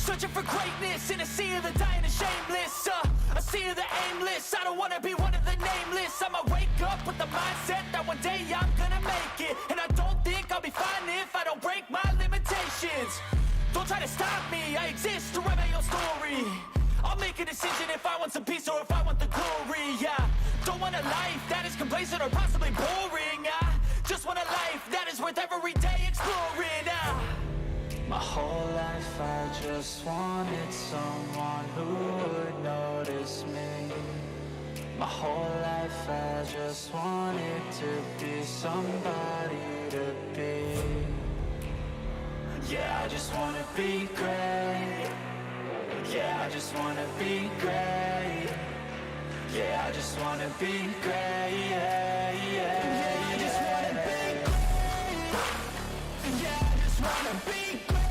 Searching for greatness in a sea of the dying and shameless. A sea of the aimless. I don't wanna be one of the nameless. I'ma wake up with the mindset that one day I'm gonna make it. And I don't think I'll be fine if I don't break my limitations. Don't try to stop me, I exist to write my own story. I'll make a decision if I want some peace or if I want the glory. Yeah, don't want a life that is complacent or possibly boring. I just want a life that is worth every day exploring. My whole life I just wanted someone who would notice me. My whole life I just wanted to be somebody to be. Yeah, I just wanna be great. Yeah, I just wanna be great. Yeah, I just wanna be great. Yeah, yeah, I just wanna be great. Yeah, I just wanna be great.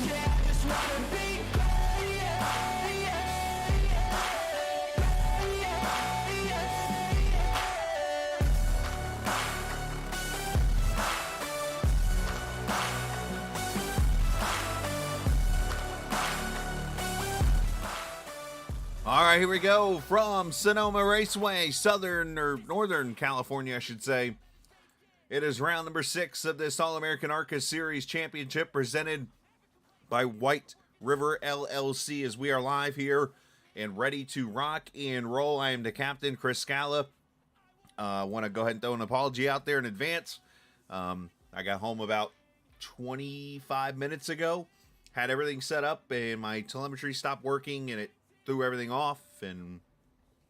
Yeah, I just wanna be great. Yeah, yeah, yeah, yeah, All right, here we go from Sonoma Raceway, Southern or Northern California, I should say. It is round number 6 of this All-American ARCA Series Championship presented by Whiteriver LLC as we are live here and ready to rock and roll. I am the captain, Chris Scala. I want to go ahead and throw an apology out there in advance. I got home about 25 minutes ago, had everything set up, and my telemetry stopped working, and it threw everything off, and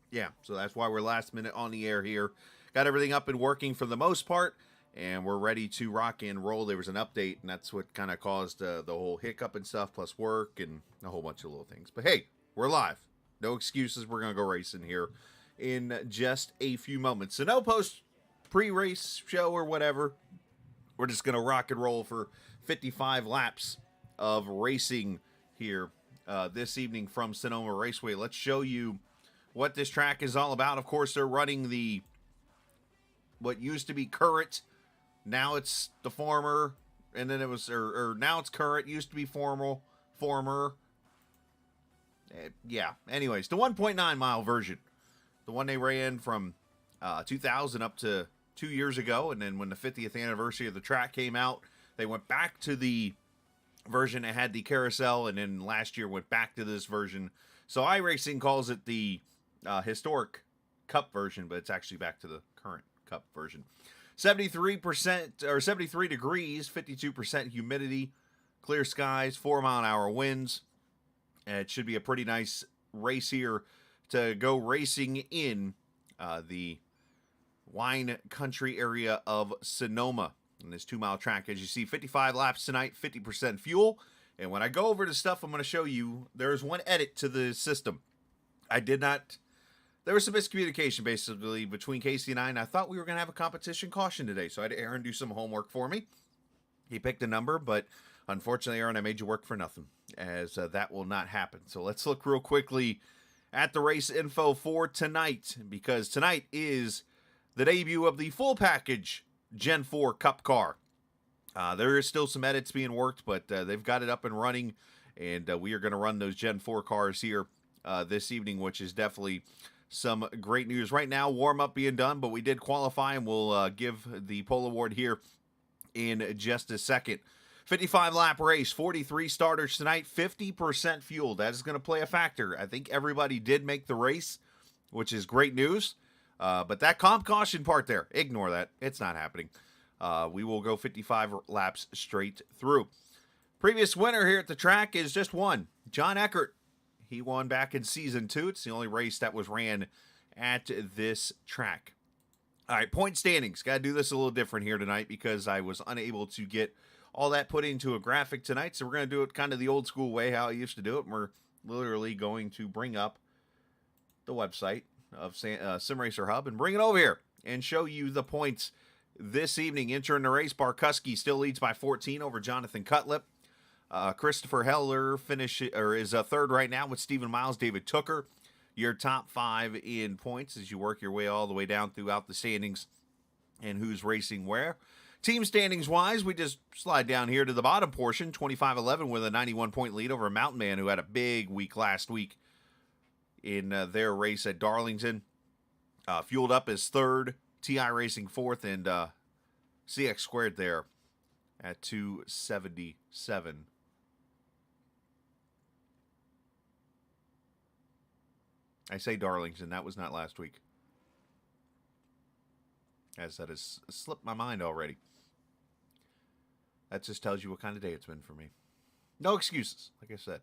yeah, so that's why we're last minute on the air here. Got everything up and working for the most part, and we're ready to rock and roll. There was an update, and that's what kind of caused the whole hiccup and stuff, plus work and a whole bunch of little things. But hey, we're live. No excuses. We're going to go racing here in just a few moments. So no pre-race show or whatever. We're just going to rock and roll for 55 laps of racing here this evening from Sonoma Raceway. Let's show you what this track is all about. Of course, they're running the what used to be current. Now it's the former, and then it was, or now it's current, used to be former. Yeah, anyways, the 1.9 mile version. The one they ran from 2000 up to 2 years ago, and then when the 50th anniversary of the track came out, they went back to the version that had the carousel, and then last year went back to this version. So iRacing calls it the historic Cup version, but it's actually back to the current Cup version. 73% or 73 degrees, 52% humidity, clear skies, 4-mile-an-hour winds. And it should be a pretty nice race here to go racing in the wine country area of Sonoma in this 2-mile track. As you see, 55 laps tonight, 50% fuel. And when I go over the stuff I'm going to show you, there's one edit to the system. There was some miscommunication, basically, between Casey and I, and I thought we were going to have a competition caution today, so I had Aaron do some homework for me. He picked a number, but unfortunately, Aaron, I made you work for nothing, as that will not happen. So let's look real quickly at the race info for tonight, because tonight is the debut of the full package Gen 4 Cup car. There is still some edits being worked, but they've got it up and running, and we are going to run those Gen 4 cars here this evening, which is definitely some great news. Right now, warm-up being done, but we did qualify, and we'll give the pole award here in just a second. 55-lap race, 43 starters tonight, 50% fuel. That is going to play a factor. I think everybody did make the race, which is great news. But that comp caution part there, ignore that. It's not happening. We will go 55 laps straight through. Previous winner here at the track is just one, John Eckert. He won back in Season 2. It's the only race that was ran at this track. All right, point standings. Got to do this a little different here tonight because I was unable to get all that put into a graphic tonight. So we're going to do it kind of the old school way, how I used to do it. And we're literally going to bring up the website of Sim Racer Hub and bring it over here and show you the points this evening. Entering the race, Barkuski still leads by 14 over Jonathan Cutlip. Christopher Heller is third right now with Stephen Miles, David Tooker. Your top 5 in points as you work your way all the way down throughout the standings and who's racing where. Team standings wise, we just slide down here to the bottom portion. 25-11 with a 91-point lead over Mountain Man, who had a big week last week in their race at Darlington. Fueled Up is third, TI Racing fourth, and CX Squared there at 277. I say Darlington, that was not last week. As that has slipped my mind already. That just tells you what kind of day it's been for me. No excuses, like I said.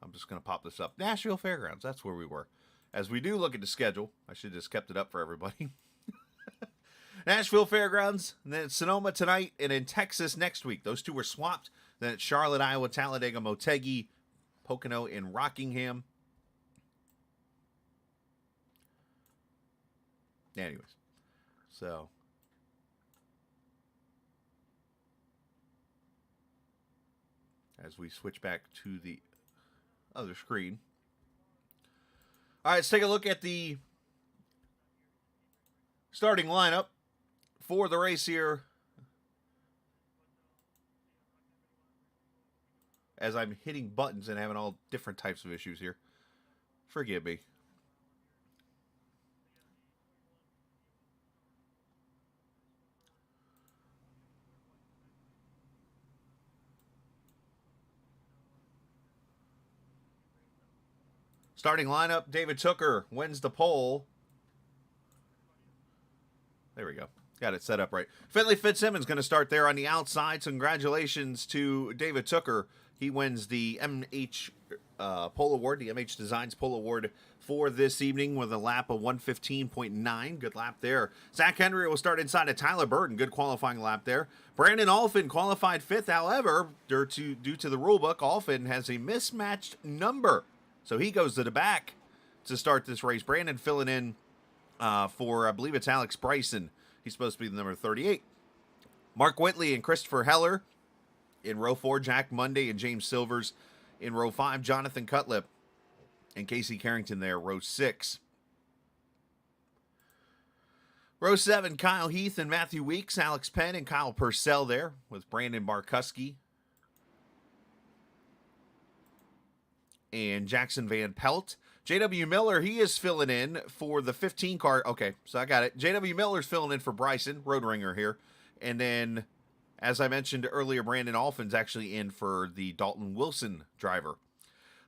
I'm just going to pop this up. Nashville Fairgrounds, that's where we were. As we do look at the schedule, I should have just kept it up for everybody. Nashville Fairgrounds, and then it's Sonoma tonight, and in Texas next week. Those two were swapped. Then it's Charlotte, Iowa, Talladega, Motegi, Pocono, and Rockingham. Anyways, so as we switch back to the other screen. All right, let's take a look at the starting lineup for the race here. As I'm hitting buttons and having all different types of issues here. Forgive me. Starting lineup, David Tooker wins the pole. There we go. Got it set up right. Finley Fitzsimmons going to start there on the outside. So congratulations to David Tooker. He wins the MH Pole Award, the MH Designs Pole Award for this evening with a lap of 115.9. Good lap there. Zach Henry will start inside of Tyler Burton. Good qualifying lap there. Brandon Alphin qualified fifth. However, due to the rule book, Alphin has a mismatched number. So he goes to the back to start this race. Brandon filling in for, I believe it's Alex Bryson. He's supposed to be the number 38. Mark Whitley and Christopher Heller in row 4. Jack Monday and James Silvers in row 5. Jonathan Cutlip and Casey Carrington there, row 6. Row 7, Kyle Heath and Matthew Weeks. Alex Penn and Kyle Purcell there with Brandon Barkuski and Jackson Van Pelt. J.W. Miller, he is filling in for the 15 car. Okay, so I got it. J.W. Miller's filling in for Bryson, road ringer here. And then, as I mentioned earlier, Brandon Alphin's actually in for the Dalton Wilson driver.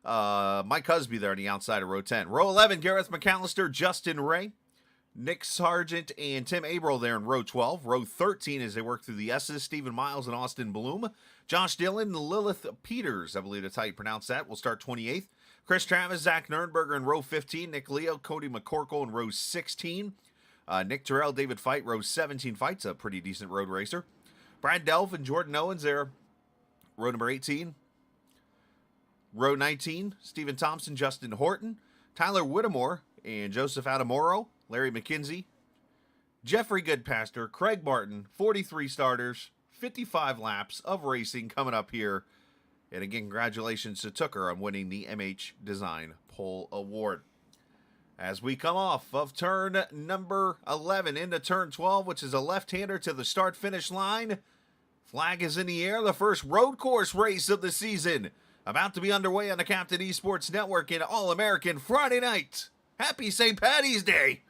Mike Husby there on the outside of row 10. Row 11, Gareth McAllister, Justin Ray, Nick Sargent, and Tim Averill there in row 12. Row 13, as they work through the S's, Stephen Miles and Austin Bloom. Josh Dillon, Lilith Peters, I believe that's how you pronounce that, will start 28th. Chris Travis, Zach Nernberger in row 15. Nick Leo, Cody McCorkle in row 16. Nick Terrell, David Fight, row 17. Fight's a pretty decent road racer. Brad Delph and Jordan Owens there, row number 18. Row 19, Stephen Thompson, Justin Horton, Tyler Whittemore, and Joseph Adamoro, Larry McKenzie, Jeffrey Goodpaster, Craig Martin, 43 starters, 55 laps of racing coming up here. And again, congratulations to Tooker on winning the MH Design Pole Award. As we come off of turn number 11 into turn 12, which is a left-hander to the start-finish line. Flag is in the air. The first road course race of the season about to be underway on the Captain Esports Network in All-American Friday night. Happy St. Paddy's Day!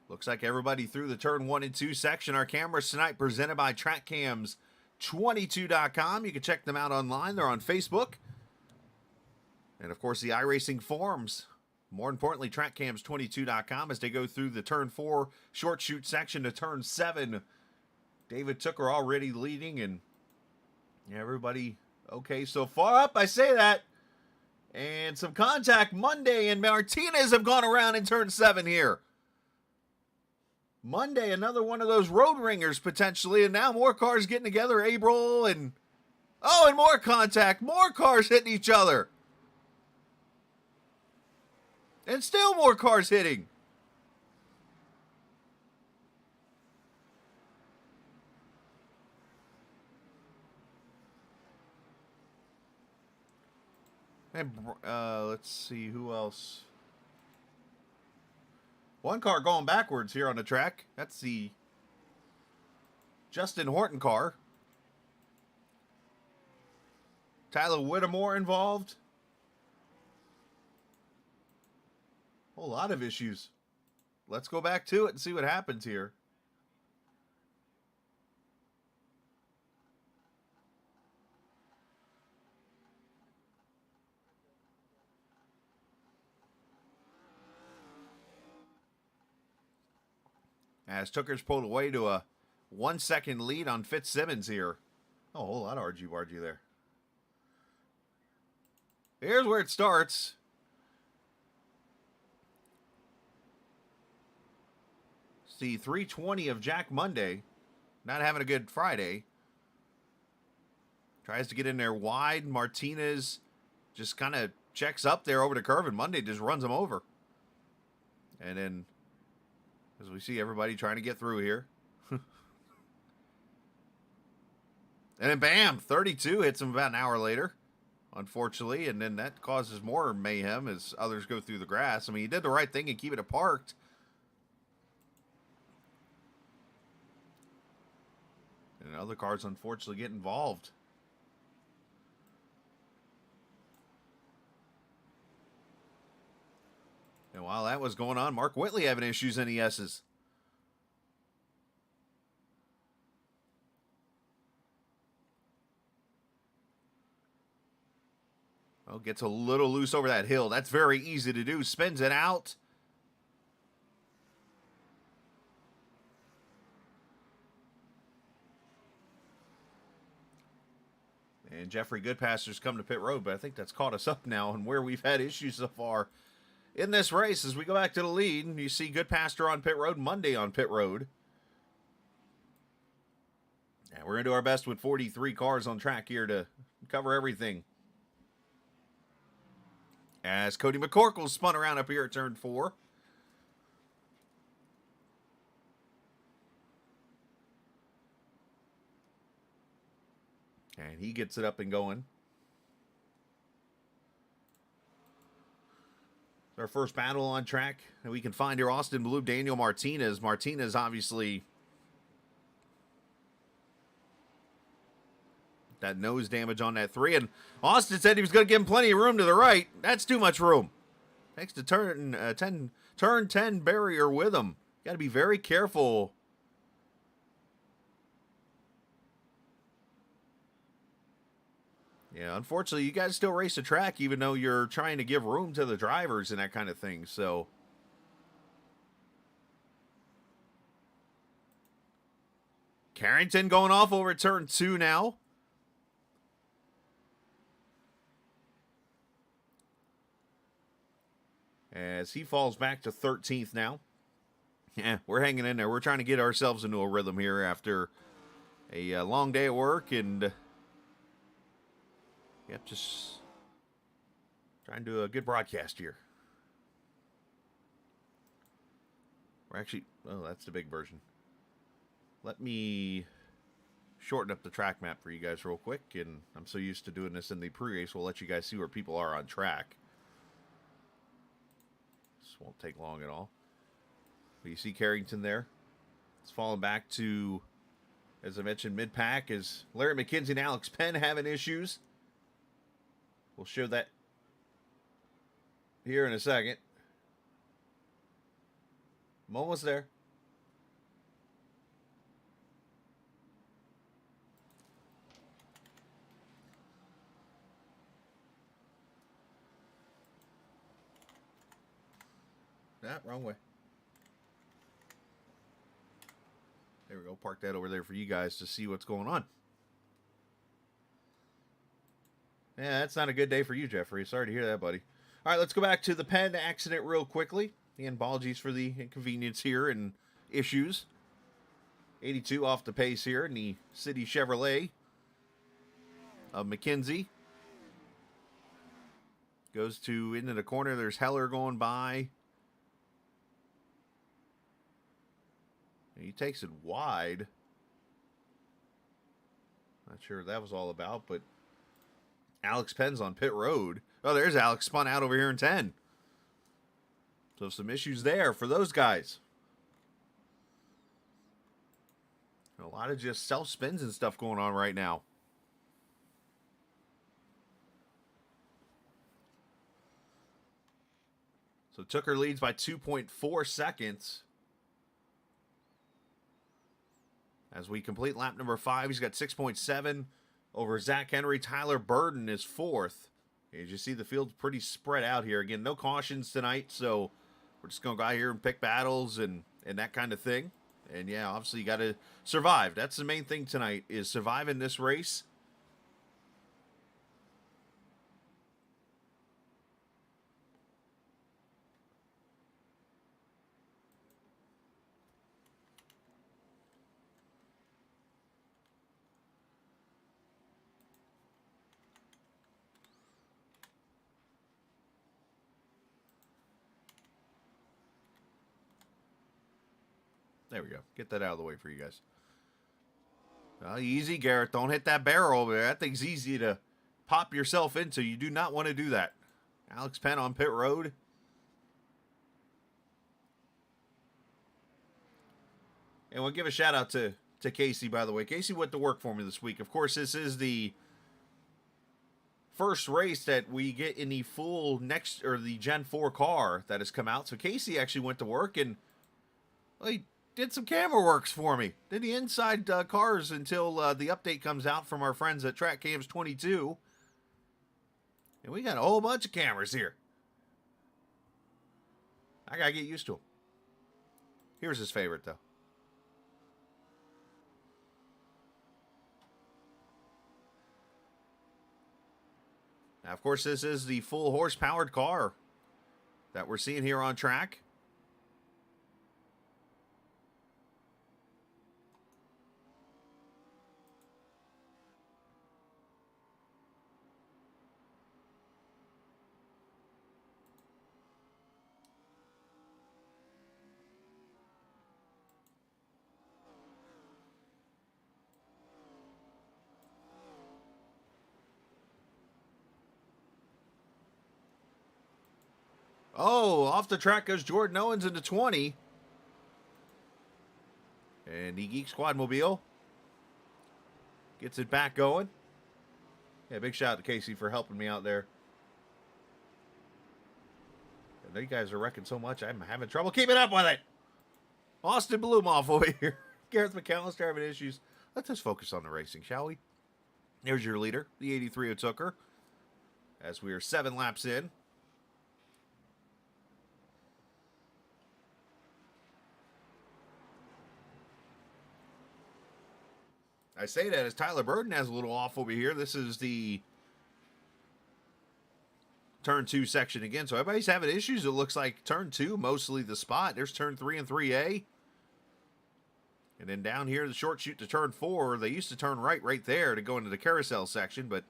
Looks like everybody through the turn 1 and 2 section. Our cameras tonight presented by TrackCams22.com. You can check them out online. They're on Facebook. And, of course, the iRacing forums. More importantly, TrackCams22.com as they go through the turn 4 short shoot section to turn 7. David Tooker already leading, and everybody okay so far. Up, I say that. And some contact. Monday and Martinez have gone around in turn 7 here. Monday, another one of those road ringers potentially, and now more cars getting together. Abril and more contact, more cars hitting each other, and still more cars hitting. And let's see who else. One car going backwards here on the track. That's the Justin Horton car. Tyler Whittemore involved. Whole lot of issues. Let's go back to it and see what happens here. As Tooker's pulled away to a 1 second lead on Fitzsimmons here. Oh, a whole lot of argy-bargy there. Here's where it starts. See, 320 of Jack Monday. Not having a good Friday. Tries to get in there wide. Martinez just kind of checks up there over the curve, and Monday just runs him over. And then, as we see everybody trying to get through here. And then bam, 32 hits him about an hour later, unfortunately. And then that causes more mayhem as others go through the grass. I mean, he did the right thing and keep it parked. And other cars, unfortunately, get involved. And while that was going on, Mark Whitley having issues in the S's. Well, gets a little loose over that hill. That's very easy to do. Spins it out. And Jeffrey Goodpaster's come to pit road, but I think that's caught us up now on where we've had issues so far in this race. As we go back to the lead, you see Goodpaster on pit road, Monday on pit road. And we're going to do our best with 43 cars on track here to cover everything. As Cody McCorkle spun around up here at turn 4. And he gets it up and going. Our first battle on track that we can find here. Austin Blue, Daniel Martinez. Martinez obviously that nose damage on that 3. And Austin said he was going to give him plenty of room to the right. That's too much room. Thanks to turn 10 barrier with him. Got to be very careful. Yeah, unfortunately, you guys still race the track even though you're trying to give room to the drivers and that kind of thing. So, Carrington going off over turn 2 now. As he falls back to 13th now. Yeah, we're hanging in there. We're trying to get ourselves into a rhythm here after a long day at work and... Yep, just trying to do a good broadcast here. We're actually... Oh, that's the big version. Let me shorten up the track map for you guys real quick. And I'm so used to doing this in the pre-race, we'll let you guys see where people are on track. This won't take long at all. But you see Carrington there. It's falling back to, as I mentioned, mid-pack. Is Larry McKenzie and Alex Penn having issues? We'll show that here in a second. I'm almost there. Nah, wrong way. There we go. Park that over there for you guys to see what's going on. Yeah, that's not a good day for you, Jeffrey. Sorry to hear that, buddy. All right, let's go back to the Penn accident real quickly. And apologies for the inconvenience here and issues. 82 off the pace here in the City Chevrolet of McKenzie. Goes to into the corner. There's Heller going by. And he takes it wide. Not sure what that was all about, but Alex Penn's on pit road. Oh, there's Alex spun out over here in 10. So some issues there for those guys. A lot of just self-spins and stuff going on right now. So Tooker leads by 2.4 seconds. As we complete lap number 5, he's got 6.7 over Zach Henry. Tyler Burden is 4th. As you see, the field's pretty spread out here. Again, no cautions tonight, so we're just going to go out here and pick battles and that kind of thing. And yeah, obviously you got to survive. That's the main thing tonight, is surviving this race. There we go. Get that out of the way for you guys. Easy, Garrett. Don't hit that barrel over there. That thing's easy to pop yourself into. You do not want to do that. Alex Penn on pit road. And we'll give a shout out to Casey, by the way. Casey went to work for me this week. Of course, this is the first race that we get in the full the Gen 4 car that has come out. So Casey actually went to work and, well, he did some camera works for me. Did the inside cars until the update comes out from our friends at Track Cams 22. And we got a whole bunch of cameras here. I gotta get used to them. Here's his favorite, though. Now, of course, this is the full horse-powered car that we're seeing here on track. Oh, off the track goes Jordan Owens into 20. And the Geek Squadmobile gets it back going. Yeah, big shout out to Casey for helping me out there. And you guys are wrecking so much, I'm having trouble keeping up with it. Austin Blumoff over here. Gareth McAllister having issues. Let's just focus on the racing, shall we? There's your leader, the 83 of Tooker. As we are 7 laps in. I say that as Tyler Burden has a little off over here. This is the turn 2 section again. So everybody's having issues. It looks like turn 2, mostly the spot. There's turn 3 and 3A. And then down here, the short chute to turn 4. They used to turn right there to go into the carousel section. But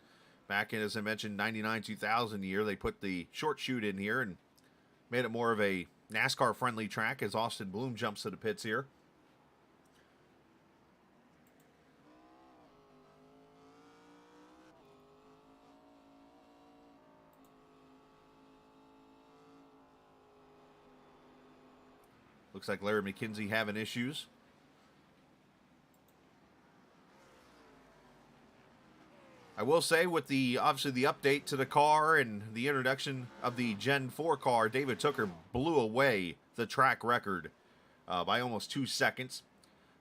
back in, as I mentioned, 99-2000 year, they put the short chute in here and made it more of a NASCAR-friendly track as Austin Bloom jumps to the pits here. Looks like Larry McKenzie having issues. I will say with the, obviously the update to the car and the introduction of the Gen 4 car, David Tooker blew away the track record by almost 2 seconds.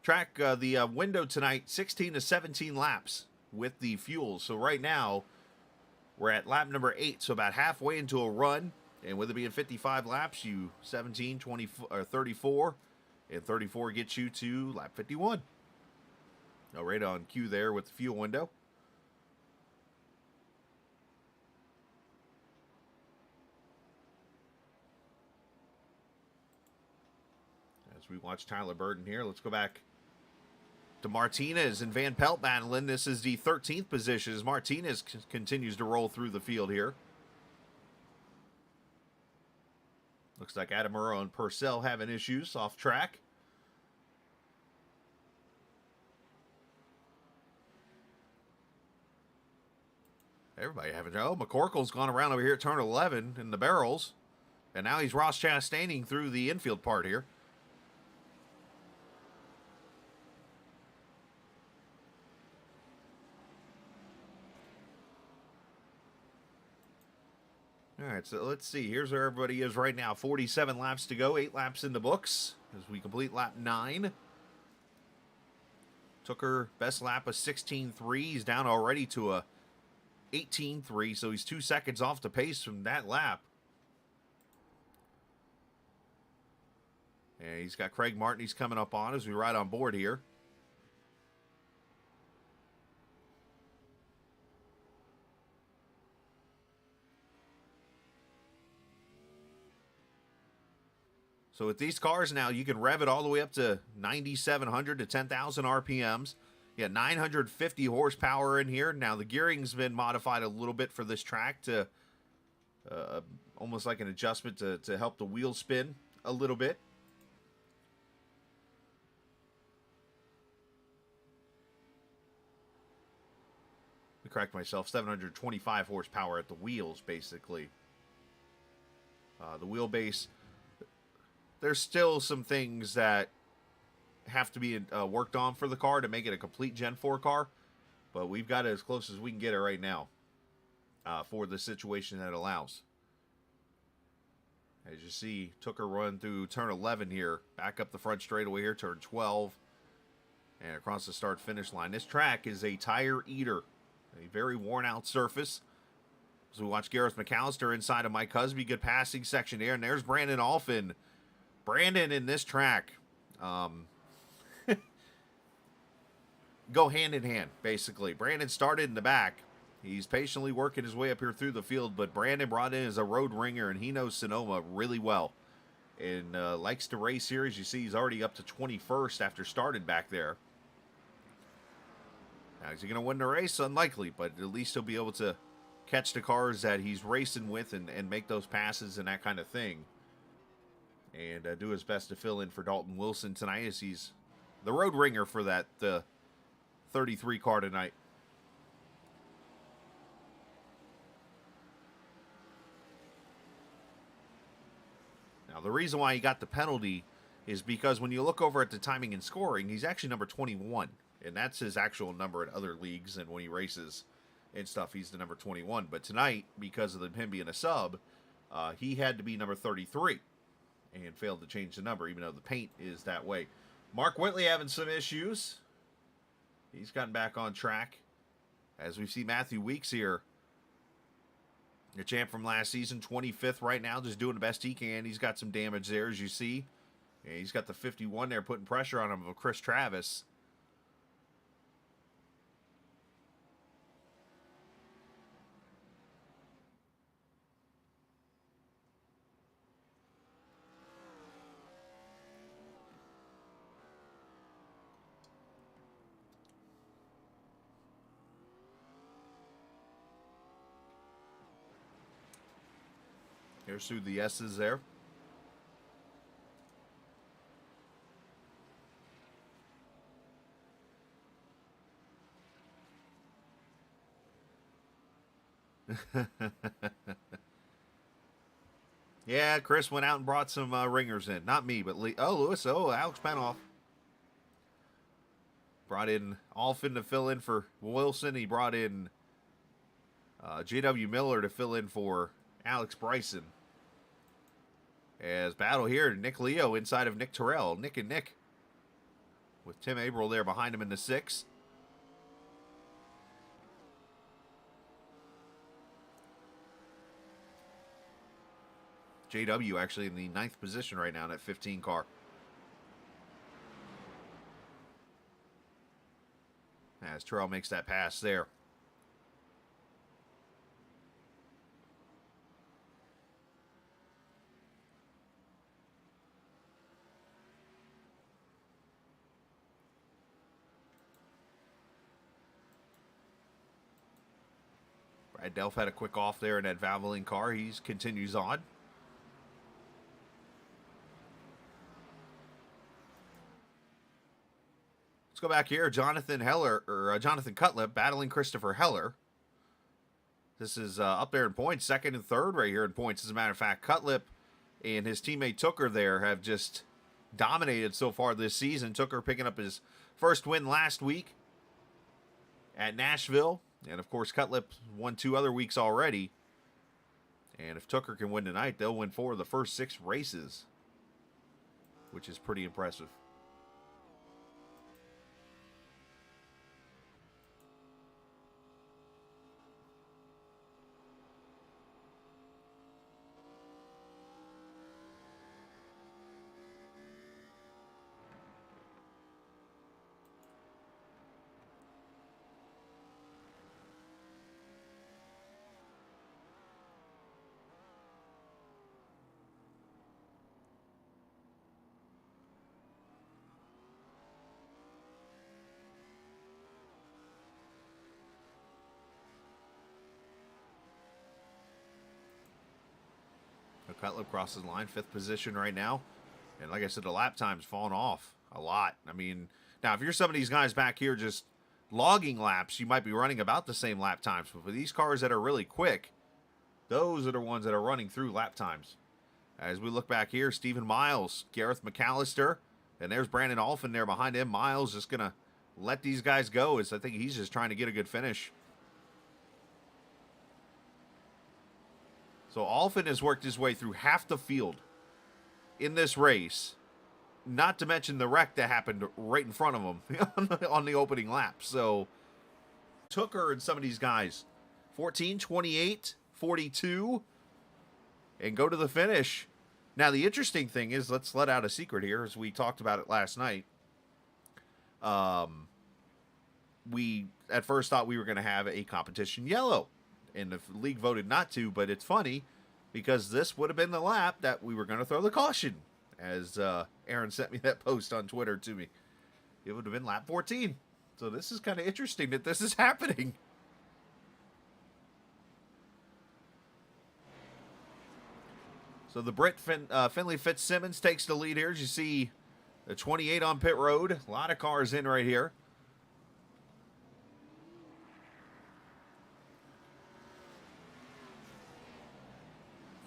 The window tonight, 16 to 17 laps with the fuel. So right now, we're at lap number 8, so about halfway into a run. And with it being 55 laps, you 17, 20, or 34, and 34 gets you to lap 51. Now, right on cue there with the fuel window. As we watch Tyler Burden here, let's go back to Martinez and Van Pelt battling. This is the 13th position as Martinez continues to roll through the field here. Looks like Adamura and Purcell having issues off track. Everybody having trouble. Oh, McCorkle's gone around over here at turn 11 in the barrels. And now he's Ross Chastaining through the infield part here. All right, so let's see. Here's where everybody is right now. 47 laps to go. 8 laps in the books as we complete lap 9. Tooker, best lap of 16.3. He's down already to a 18.3, so he's 2 seconds off the pace from that lap. And he's got Craig Martin. He's coming up on as we ride on board here. So with these cars now, you can rev it all the way up to 9,700 to 10,000 RPMs. You got 950 horsepower in here. Now, the gearing's been modified a little bit for this track to almost like an adjustment to help the wheel spin a little bit. Let me correct myself. 725 horsepower at the wheels, basically. The wheelbase, there's still some things that have to be worked on for the car to make it a complete Gen 4 car, but we've got it as close as we can get it right now for the situation that it allows. As you see, Tooker run through turn 11 here, back up the front straightaway here, turn 12, and across the start-finish line. This track is a tire eater, a very worn-out surface. As we watch Gareth McAllister inside of Mike Husby, good passing section there, and there's Brandon Alphin. Brandon in this track, go hand in hand, basically. Brandon started in the back. He's patiently working his way up here through the field, but Brandon brought in as a road ringer, and he knows Sonoma really well. And likes to race here. As you see, he's already up to 21st after starting back there. Now, is he going to win the race? Unlikely, but at least he'll be able to catch the cars that he's racing with and make those passes and that kind of thing. And do his best to fill in for Dalton Wilson tonight as he's the road ringer for that 33 car tonight. Now, the reason why he got the penalty is because when you look over at the timing and scoring, he's actually number 21. And that's his actual number in other leagues. And when he races and stuff, he's the number 21. But tonight, because of him being a sub, he had to be number 33. And failed to change the number, even though the paint is that way. Mark Whitley having some issues. He's gotten back on track. As we see Matthew Weeks here, the champ from last season, 25th right now, just doing the best he can. He's got some damage there, as you see. And he's got the 51 there, putting pressure on him of Chris Travis. Here's through the S's there. Yeah, Chris went out and brought some ringers in. Not me, but Lewis. Oh, Alex Penoff. Brought in Alphin to fill in for Wilson. He brought in J.W. Miller to fill in for Alex Bryson. As battle here, Nick Leo inside of Nick Terrell. Nick and Nick. With Tim Averill there behind him in the 6. JW actually in the 9th position right now in that 15 car. As Terrell makes that pass there. Brad Delph had a quick off there in that Valvoline car. He continues on. Let's go back here. Jonathan Cutlip battling Christopher Heller. This is up there in points, second and third right here in points. As a matter of fact, Cutlip and his teammate Tooker there have just dominated so far this season. Tooker picking up his first win last week at Nashville. And, of course, Cutlip won 2 other weeks already. And if Tooker can win tonight, they'll win 4 of the first 6 races, which is pretty impressive. Cutlip crosses the line, 5th position right now. And like I said, the lap time's fallen off a lot. I mean, now if you're some of these guys back here just logging laps, you might be running about the same lap times. But for these cars that are really quick, those are the ones that are running through lap times. As we look back here, Stephen Miles, Gareth McAllister, and there's Brandon Alphin there behind him. Miles just going to let these guys go, as I think he's just trying to get a good finish. So Alphin has worked his way through half the field in this race, not to mention the wreck that happened right in front of him on the opening lap. So Tooker and some of these guys, 14, 28, 42, and go to the finish. Now, the interesting thing is, let's let out a secret here, as we talked about it last night. We at first thought we were going to have a competition yellow, and the league voted not to, but it's funny because this would have been the lap that we were going to throw the caution, as Aaron sent me that post on Twitter to me. It would have been lap 14. So this is kind of interesting that this is happening. So the Brit Finley Fitzsimmons takes the lead here. As you see the 28 on pit road. A lot of cars in right here.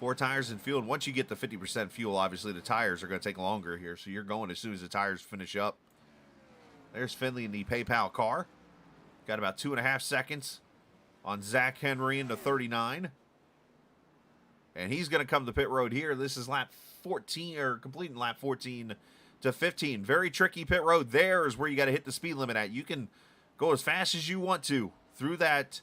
Four tires in fuel. And once you get the 50% fuel, obviously the tires are going to take longer here. So you're going as soon as the tires finish up. There's Finley in the PayPal car. Got about 2.5 seconds on Zach Henry into 39. And he's going to come to pit road here. This is lap 14, or completing lap 14 to 15. Very tricky pit road. There is where you got to hit the speed limit at. You can go as fast as you want to through that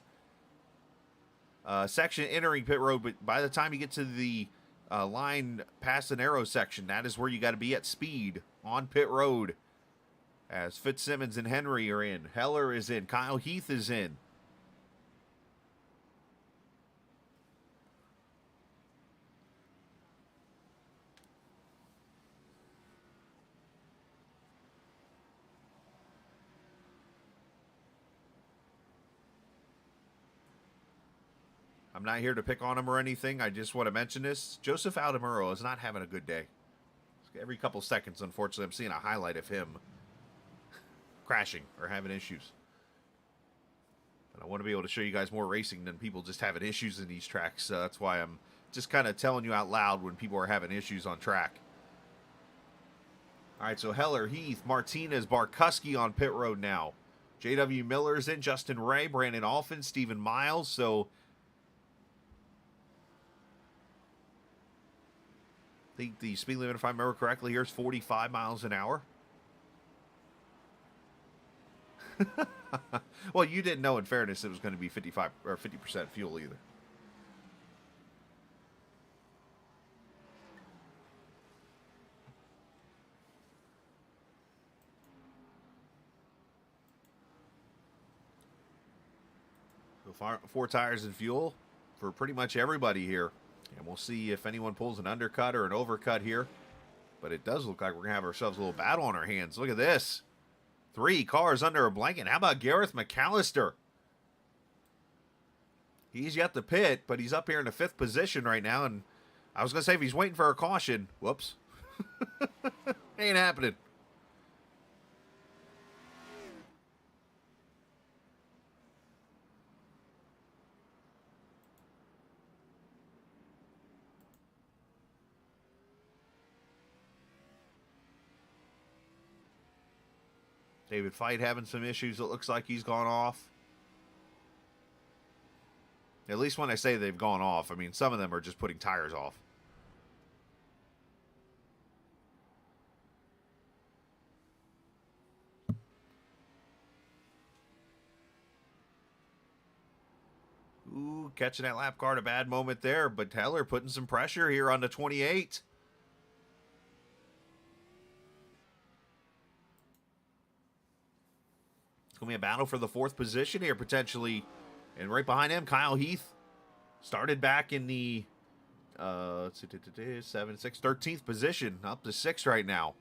section entering pit road, but by the time you get to the line past the narrow section, that is where you got to be at speed on pit road. As Fitzsimmons and Henry are in. Heller is in. Kyle Heath is in. I'm not here to pick on him or anything. I just want to mention this. Joseph Aldemuro is not having a good day. Every couple seconds, unfortunately, I'm seeing a highlight of him crashing or having issues. And I want to be able to show you guys more racing than people just having issues in these tracks. That's why I'm just kind of telling you out loud when people are having issues on track. All right, so Heller, Heath, Martinez, Barkuski on pit road now. J.W. Miller's in, Justin Ray, Brandon Alphin, Stephen Miles. So I think the speed limit, if I remember correctly, here is 45 miles an hour. Well, you didn't know, in fairness, it was going to be 55 or 50% fuel either. So 4 tires and fuel for pretty much everybody here. And we'll see if anyone pulls an undercut or an overcut here. But it does look like we're going to have ourselves a little battle on our hands. Look at this. 3 cars under a blanket. How about Gareth McAllister? He's yet to pit, but he's up here in the 5th position right now. And I was going to say, if he's waiting for a caution. Whoops. Ain't happening. David Fite having some issues. It looks like he's gone off. At least when I say they've gone off, I mean some of them are just putting tires off. Ooh, catching that lap car at a bad moment there, but Heller putting some pressure here on the 28. It's going to be a battle for the 4th position here, potentially. And right behind him, Kyle Heath started back in the 13th position, up to 6th right now.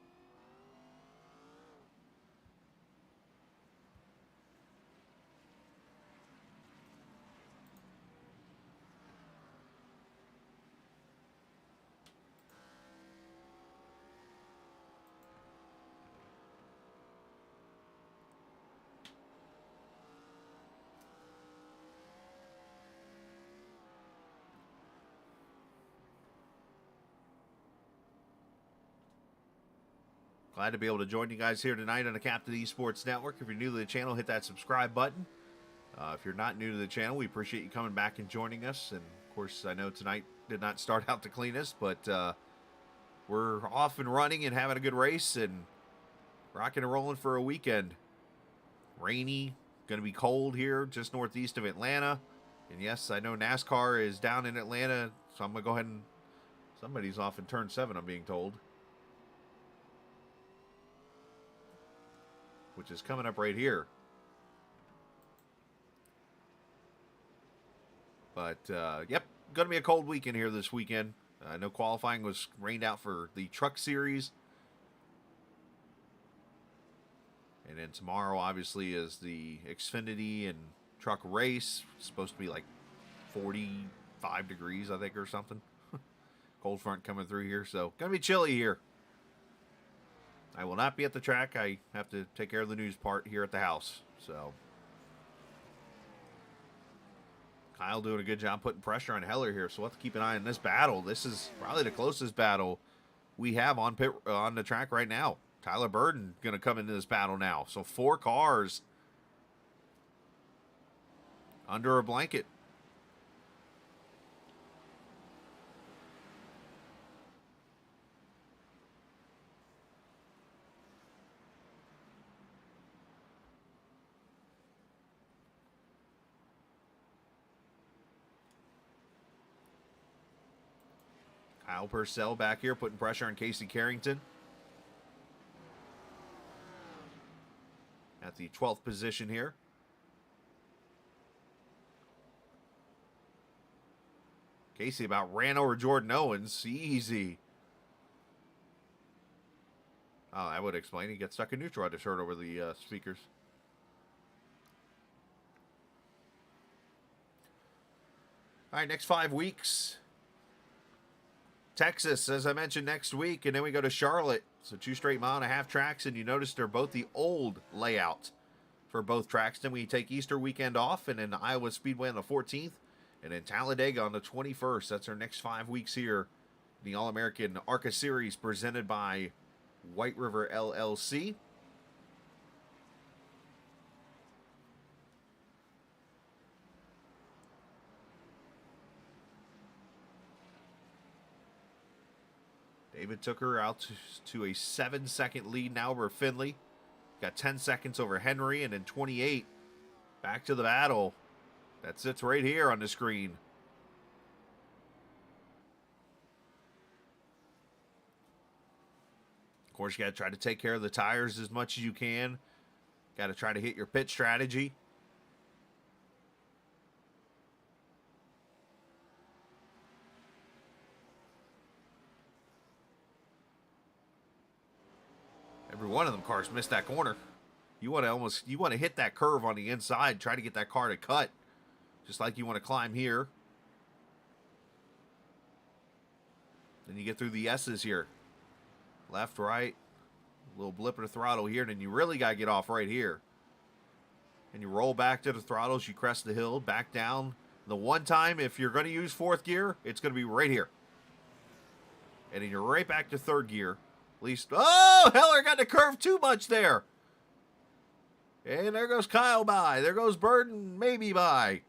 Glad to be able to join you guys here tonight on the Captain Esports Network. If you're new to the channel, hit that subscribe button. If you're not new to the channel, we appreciate you coming back and joining us. And, of course, I know tonight did not start out the cleanest, but we're off and running and having a good race and rocking and rolling for a weekend. Rainy, going to be cold here just northeast of Atlanta. And, yes, I know NASCAR is down in Atlanta, so I'm going to go ahead and... Somebody's off in turn 7, I'm being told. Which is coming up right here. But, yep, going to be a cold weekend here this weekend. I know qualifying was rained out for the Truck Series. And then tomorrow, obviously, is the Xfinity and Truck Race. It's supposed to be like 45 degrees, I think, or something. Cold front coming through here, so going to be chilly here. I will not be at the track. I have to take care of the news part here at the house. So, Kyle doing a good job putting pressure on Heller here. So we'll have to keep an eye on this battle. This is probably the closest battle we have on the track right now. Tyler Burden going to come into this battle now. So 4 cars under a blanket. Kyle Purcell back here putting pressure on Casey Carrington. At the 12th position here. Casey about ran over Jordan Owens. Easy. Oh, that would explain. He got stuck in neutral. I just heard over the speakers. All right, next 5 weeks. Texas, as I mentioned, next week, and then we go to Charlotte. So 2 straight mile-and-a-half tracks, and you notice they're both the old layout for both tracks. Then we take Easter weekend off, and then Iowa Speedway on the 14th, and then Talladega on the 21st. That's our next 5 weeks here. The All-American ARCA Series presented by Whiteriver LLC. David took her out to a 7-second lead now over Finley. Got 10 seconds over Henry, and then 28. Back to the battle. That sits right here on the screen. Of course, you got to try to take care of the tires as much as you can. Got to try to hit your pit strategy. Every one of them cars missed that corner. You want to hit that curve on the inside, try to get that car to cut. Just like you want to climb here. Then you get through the S's here. Left, right. A little blip of the throttle here. And then you really got to get off right here. And you roll back to the throttles. You crest the hill. Back down. The one time, if you're going to use 4th gear, it's going to be right here. And then you're right back to 3rd gear. At least, oh, Heller got the curve too much there. And there goes Kyle by. There goes Burton maybe by.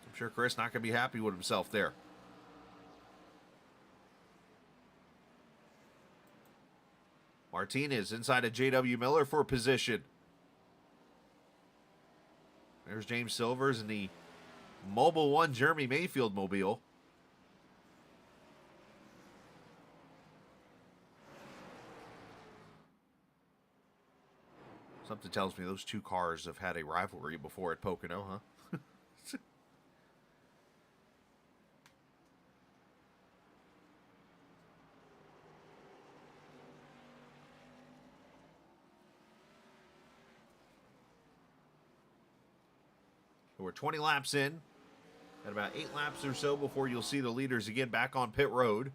I'm sure Chris not going to be happy with himself there. Martinez inside of J.W. Miller for position. There's James Silvers in the Mobile 1 Jeremy Mayfield mobile. Something tells me those two cars have had a rivalry before at Pocono, huh? We're 20 laps in. Got about 8 laps or so before you'll see the leaders again back on pit road.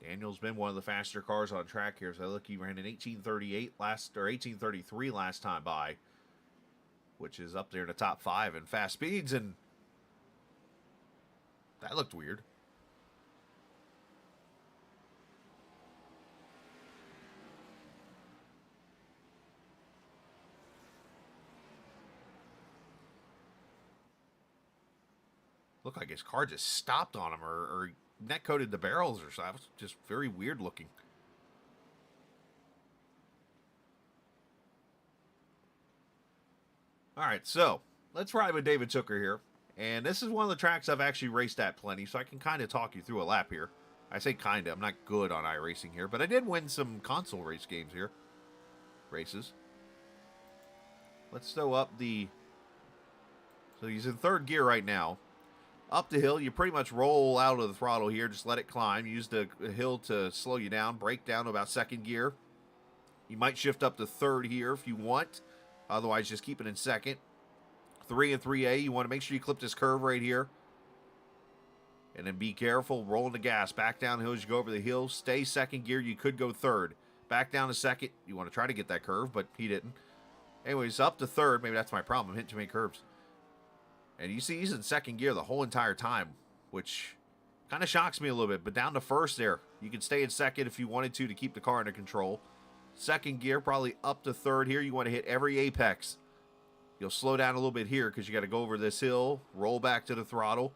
Daniel's been one of the faster cars on track here. So look, he ran an 18:38 last, or 18:33 last time by, which is up there in the top 5 in fast speeds, and that looked weird. Looked like his car just stopped on him, or net coated the barrels or something. It was just very weird looking. All right, so let's ride with David Tooker here. And this is one of the tracks I've actually raced at plenty, so I can kind of talk you through a lap here. I say kind of. I'm not good on iRacing here, but I did win some console race games here. Races. Let's throw up the... So he's in 3rd gear right now. Up the hill, you pretty much roll out of the throttle here. Just let it climb. Use the hill to slow you down. Brake down to about 2nd gear. You might shift up to 3rd here if you want. Otherwise, just keep it in 2nd. 3 and 3A, you want to make sure you clip this curve right here. And then be careful. Rolling the gas. Back down the hill as you go over the hill. Stay 2nd gear. You could go 3rd. Back down to 2nd. You want to try to get that curve, but he didn't. Anyways, up to 3rd. Maybe that's my problem. I'm hitting too many curves. And you see he's in 2nd gear the whole entire time, which kind of shocks me a little bit. But down to 1st there. You can stay in 2nd if you wanted to keep the car under control. 2nd gear, probably up to 3rd here. You want to hit every apex. You'll slow down a little bit here because you got to go over this hill, roll back to the throttle,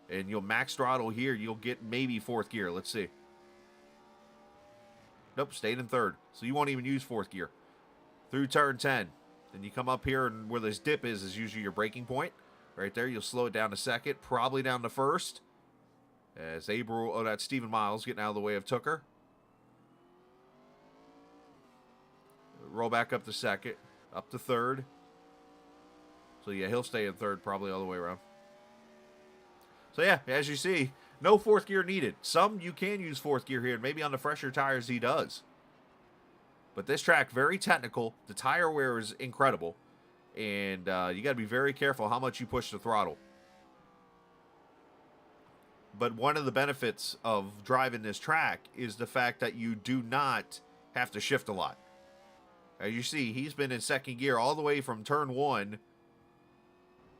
and you'll max throttle here. You'll get maybe 4th gear. Let's see. Nope, stayed in 3rd. So you won't even use 4th gear. Through turn 10. Then you come up here, and where this dip is usually your braking point. Right there, you'll slow it down to 2nd, probably down to 1st. As that's Stephen Miles getting out of the way of Tooker. Roll back up to 2nd, up to 3rd. So yeah, he'll stay in 3rd probably all the way around. So yeah, as you see, no 4th gear needed. Some you can use 4th gear here, and maybe on the fresher tires he does. But this track, very technical. The tire wear is incredible. And you got to be very careful how much you push the throttle. But one of the benefits of driving this track is the fact that you do not have to shift a lot. As you see, he's been in 2nd gear all the way from turn 1.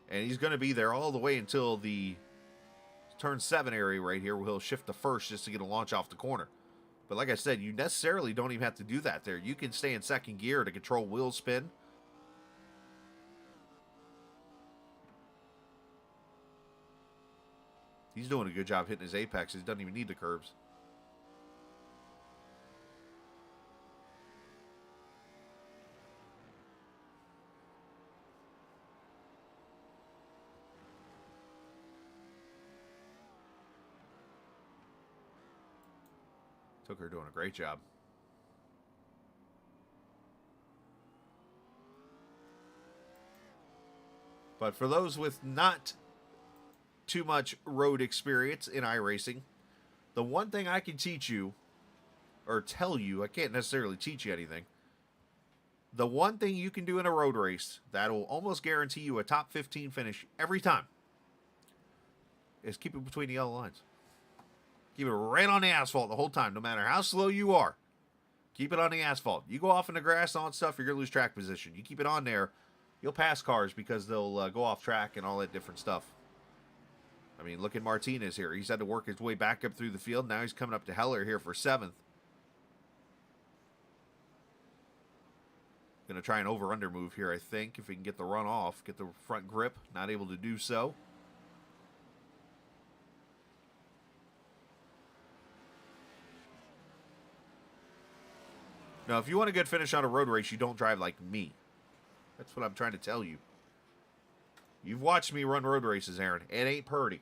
And he's going to be there all the way until the turn 7 area right here, where he'll shift to 1st just to get a launch off the corner. But like I said, you necessarily don't even have to do that there. You can stay in 2nd gear to control wheel spin. He's doing a good job hitting his apex. He doesn't even need the curves. Tooker doing a great job. But for those with not too much road experience in iRacing, The one thing I can teach you, or tell you, I can't necessarily teach you anything. The one thing you can do in a road race that will almost guarantee you a top 15 finish every time is keep it between the yellow lines. Keep it right on the asphalt the whole time, no matter how slow you are. Keep it on the asphalt. You go off in the grass and all that stuff, you're going to lose track position. You keep it on there, you'll pass cars because they'll go off track and all that different stuff. I mean, look at Martinez here. He's had to work his way back up through the field. Now he's coming up to Heller here for 7th. Going to try an over-under move here, I think, if he can get the run off, get the front grip. Not able to do so. Now, if you want a good finish on a road race, you don't drive like me. That's what I'm trying to tell you. You've watched me run road races, Aaron. It ain't purty.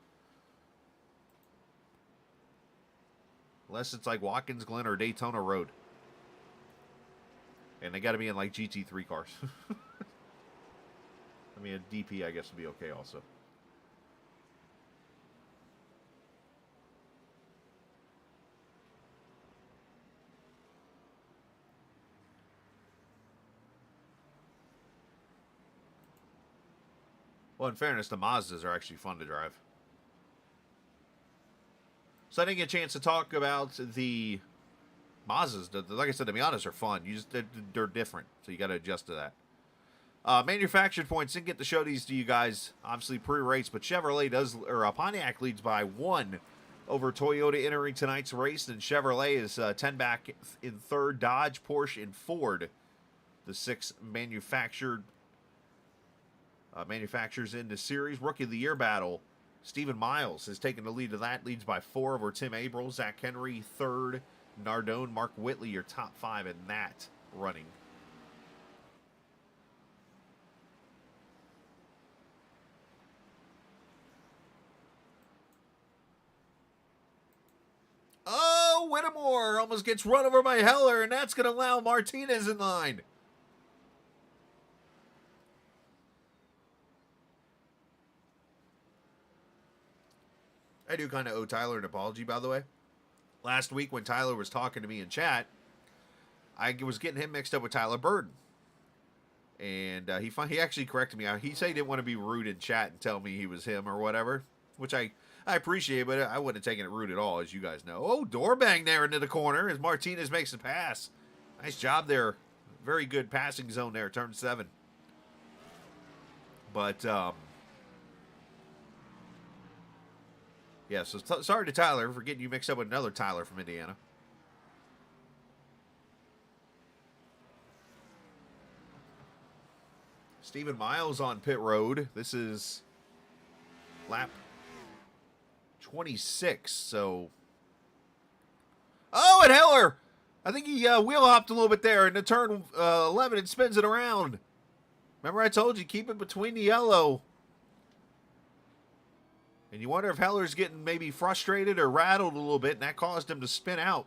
Unless it's like Watkins Glen or Daytona Road. And they got to be in like GT3 cars. I mean, a DP, I guess, would be okay also. Well, in fairness, the Mazdas are actually fun to drive. So I didn't get a chance to talk about the Mazdas. Like I said, the Miatas are fun. They're different, so you got to adjust to that. Manufactured points. Didn't get to show these to you guys, obviously pre-race, but Chevrolet does, or Pontiac leads by 1 over Toyota entering tonight's race, and Chevrolet is 10 back in 3rd. Dodge, Porsche, and Ford, the 6 manufacturers in the series. Rookie of the Year battle. Stephen Miles has taken the lead of that. Leads by 4 over Tim Abrams. Zach Henry, 3rd. Nardone, Mark Whitley, your top 5 in that running. Oh, Whittemore almost gets run over by Heller, and that's going to allow Martinez in line. I do kind of owe Tyler an apology, by the way. Last week when Tyler was talking to me in chat, I was getting him mixed up with Tyler Burden. And he actually corrected me. He said he didn't want to be rude in chat and tell me he was him or whatever, which I appreciate, but I wouldn't have taken it rude at all, as you guys know. Oh, door bang there into the corner as Martinez makes the pass. Nice job there. Very good passing zone there, turn 7. But, yeah, so sorry to Tyler for getting you mixed up with another Tyler from Indiana. Stephen Miles on pit road. This is lap 26, so... Oh, and Heller! I think he wheel hopped a little bit there into turn 11 and spins it around. Remember I told you, keep it between the yellow. And you wonder if Heller's getting maybe frustrated or rattled a little bit, and that caused him to spin out.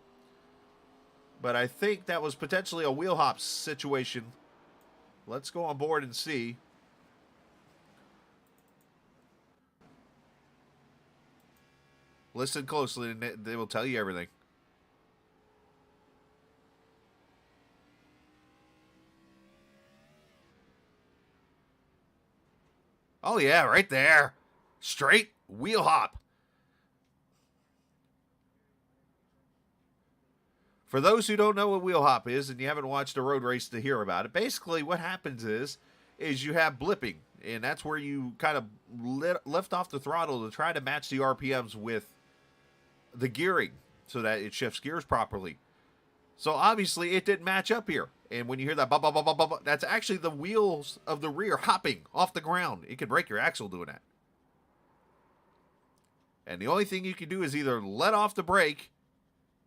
But I think that was potentially a wheel hop situation. Let's go on board and see. Listen closely, and they will tell you everything. Oh, yeah, right there. Straight wheel hop. For those who don't know what wheel hop is and you haven't watched a road race to hear about it, basically what happens is you have blipping, and that's where you kind of lift off the throttle to try to match the RPMs with the gearing so that it shifts gears properly. So obviously it didn't match up here. And when you hear that bop, bop, bop, bop, bop, that's actually the wheels of the rear hopping off the ground. It could break your axle doing that. And the only thing you can do is either let off the brake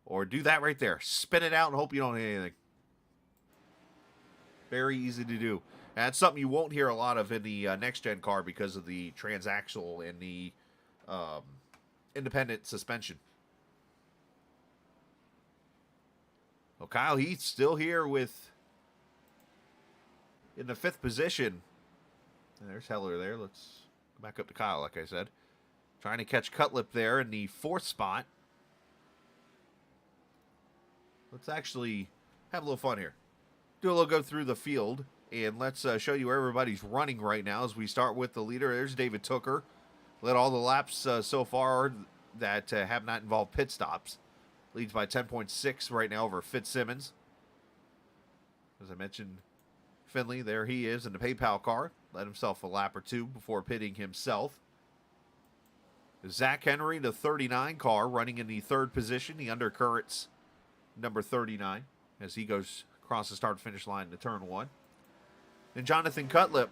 or do that right there. Spin it out and hope you don't hit anything. Very easy to do. And that's something you won't hear a lot of in the next-gen car because of the transaxle and the independent suspension. Well, Kyle Heath still here in the 5th position. And there's Heller there. Let's go back up to Kyle, like I said. Trying to catch Cutlip there in the 4th spot. let's actually have a little fun here. Do a little go through the field, and let's show you where everybody's running right now as we start with the leader. There's David Tooker. Led all the laps so far that have not involved pit stops. Leads by 10.6 right now over Fitzsimmons. As I mentioned, Finley, there he is in the PayPal car. Led himself a lap or two before pitting himself. Zach Henry, the 39 car, running in the third position. The undercurrents, number 39, as he goes across the start-finish line to turn one. And Jonathan Cutlip,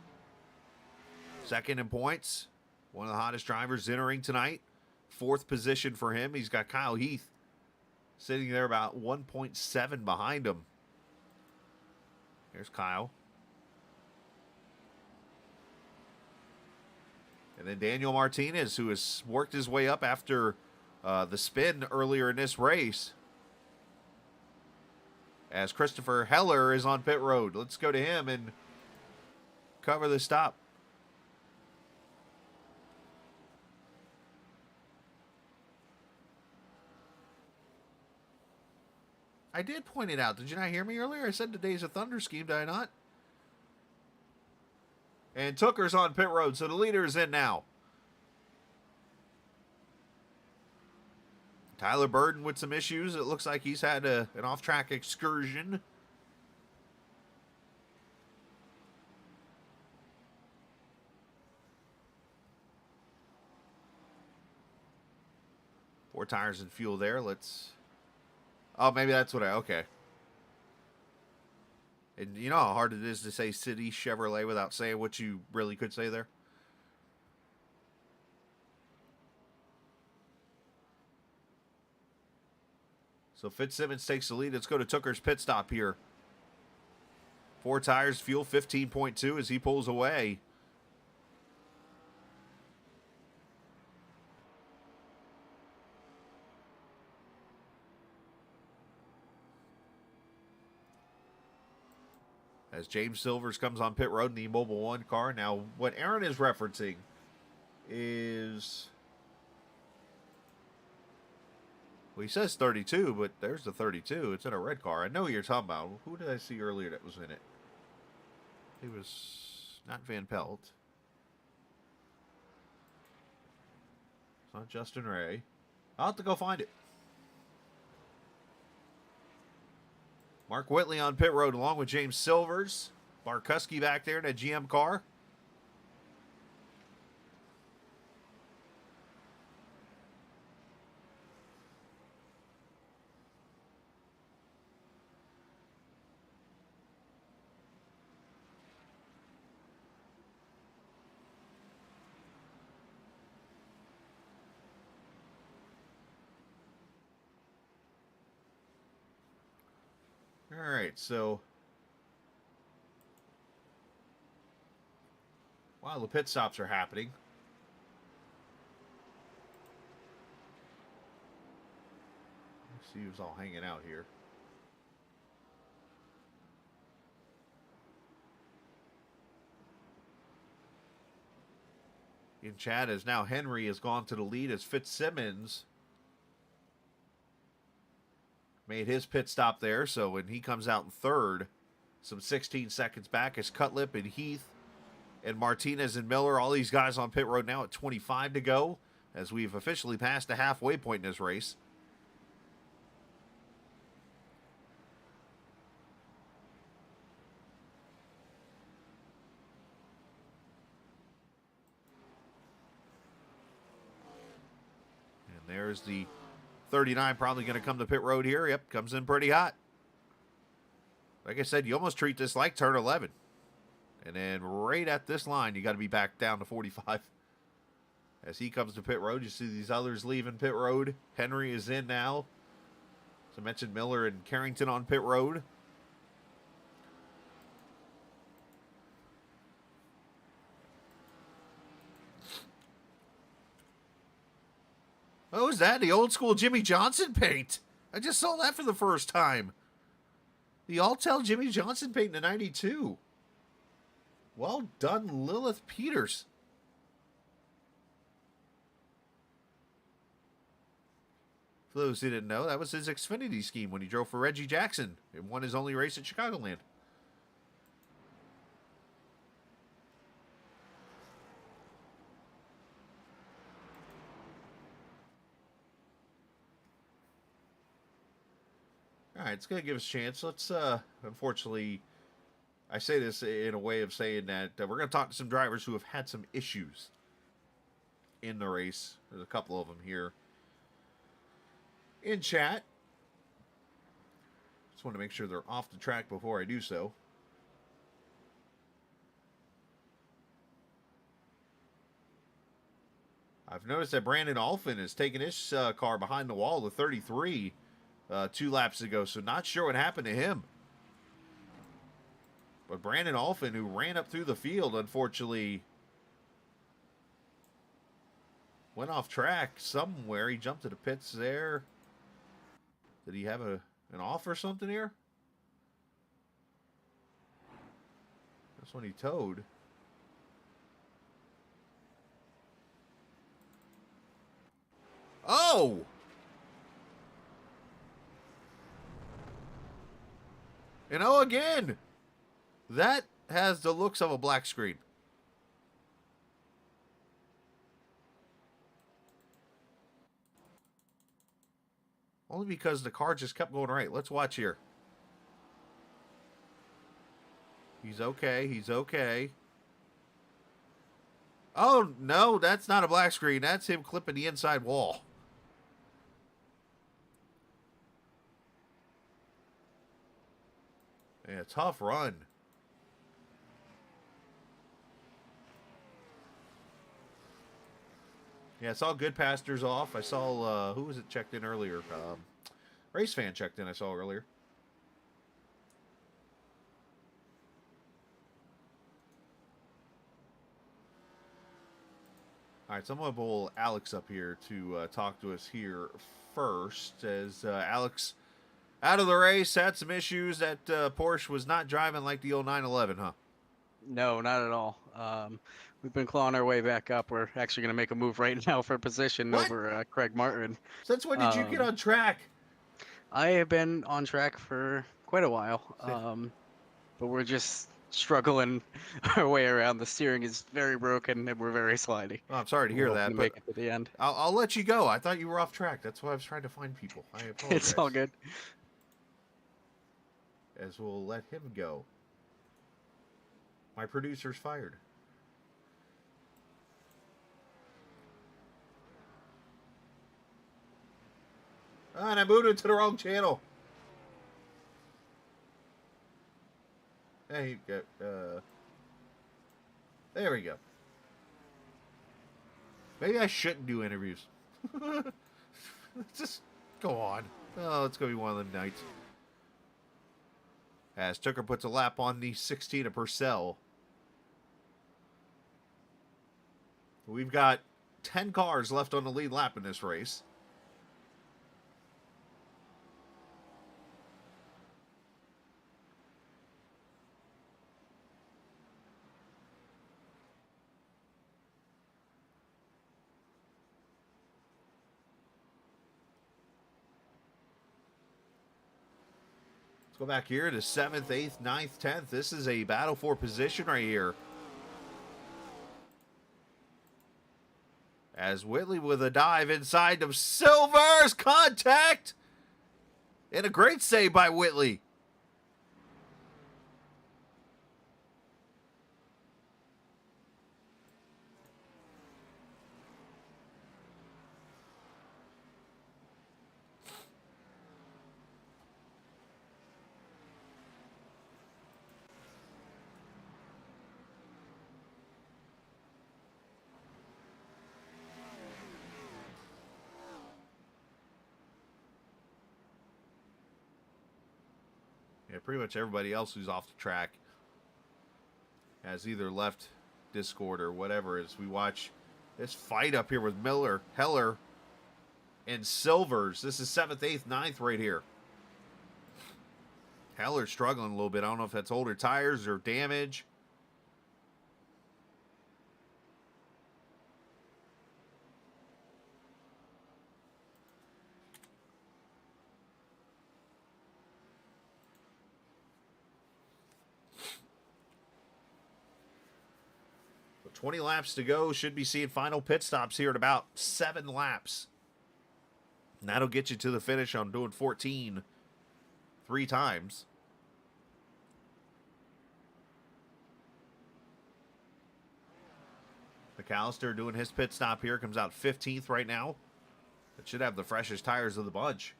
second in points. One of the hottest drivers entering tonight. Fourth position for him. He's got Kyle Heath sitting there about 1.7 behind him. Here's Kyle. And then Daniel Martinez, who has worked his way up after the spin earlier in this race. As Christopher Heller is on pit road. Let's go to him and cover the stop. I did point it out. Did you not hear me earlier? I said today's a thunder scheme, did I not? And Tooker's on pit road, so the leader is in now. Tyler Burden with some issues. It looks like he's had an off-track excursion. Four tires and fuel there. Let's... Oh, maybe that's what okay. And you know how hard it is to say City Chevrolet without saying what you really could say there? So Fitzsimmons takes the lead. Let's go to Tooker's pit stop here. Four tires, fuel 15.2 as he pulls away. As James Silvers comes on pit road in the Mobile One car. Now, what Aaron is referencing is... Well, he says 32, but there's the 32. It's in a red car. I know what you're talking about. Who did I see earlier that was in it? It was not Van Pelt. It's not Justin Ray. I'll have to go find it. Mark Whitley on pit road along with James Silvers. Barkuski back there in a GM car. All right, so while the pit stops are happening, let's see who's all hanging out here. In chat, as now Henry has gone to the lead as Fitzsimmons made his pit stop there, so when he comes out in third, some 16 seconds back is Cutlip and Heath and Martinez and Miller. All these guys on pit road now at 25 to go, as we've officially passed the halfway point in this race. And there's the 39 probably going to come to pit road here. Yep, comes in pretty hot. Like I said, you almost treat this like turn 11. And then right at this line, you got to be back down to 45. As he comes to pit road, you see these others leaving pit road. Henry is in now. As I mentioned, Miller and Carrington on pit road. Oh, is that the old school Jimmy Johnson paint? I just saw that for the first time. The Alltel Jimmy Johnson paint in the 92. Well done, Lilith Peters. For those who didn't know, that was his Xfinity scheme when he drove for Reggie Jackson and won his only race at Chicagoland. All right, it's going to give us a chance. Let's, unfortunately, I say this in a way of saying that we're going to talk to some drivers who have had some issues in the race. There's a couple of them here in chat. Just want to make sure they're off the track before I do so. I've noticed that Brandon Alfin has taken his car behind the wall to 33 2 laps ago, so not sure what happened to him. But Brandon Alfin, who ran up through the field, unfortunately went off track somewhere. He jumped to the pits there. Did he have an off or something here? That's when he towed. Oh! And oh, again! That has the looks of a black screen. Only because the car just kept going right. Let's watch here. He's okay. He's okay. Oh, no, that's not a black screen. That's him clipping the inside wall. Yeah, tough run. Yeah, I saw Good Pastors off. I saw, who was it checked in earlier? Race Fan checked in, I saw earlier. All right, so I'm going to pull Alex up here to talk to us here first. As Alex, out of the race, had some issues. That Porsche was not driving like the old 911, huh? No, not at all. We've been clawing our way back up. We're actually going to make a move right now for position What? over Craig Martin. Since when did you get on track? I have been on track for quite a while, but we're just struggling our way around. The steering is very broken, and we're very slidey. Oh, I'm sorry to hear that, but make it to the end. I'll let you go. I thought you were off track. That's why I was trying to find people. I apologize. It's all good. As we'll let him go. My producer's fired. Ah, and I moved it to the wrong channel. Hey, there we go. Maybe I shouldn't do interviews. Just go on. Oh, it's going to be one of them nights. As Tucker puts a lap on the 16 of Purcell. We've got 10 cars left on the lead lap in this race. Let's go back here to 7th, 8th, 9th, 10th. This is a battle for position right here. As Whitley with a dive inside of Silver's contact. And a great save by Whitley. Yeah, pretty much everybody else who's off the track has either left Discord or whatever as we watch this fight up here with Miller, Heller, and Silvers. This is 7th, 8th, 9th right here. Heller's struggling a little bit. I don't know if that's older tires or damage. 20 laps to go. Should be seeing final pit stops here at about 7 laps. And that'll get you to the finish on doing 14 3 times. McAllister doing his pit stop here. Comes out 15th right now. It should have the freshest tires of the bunch.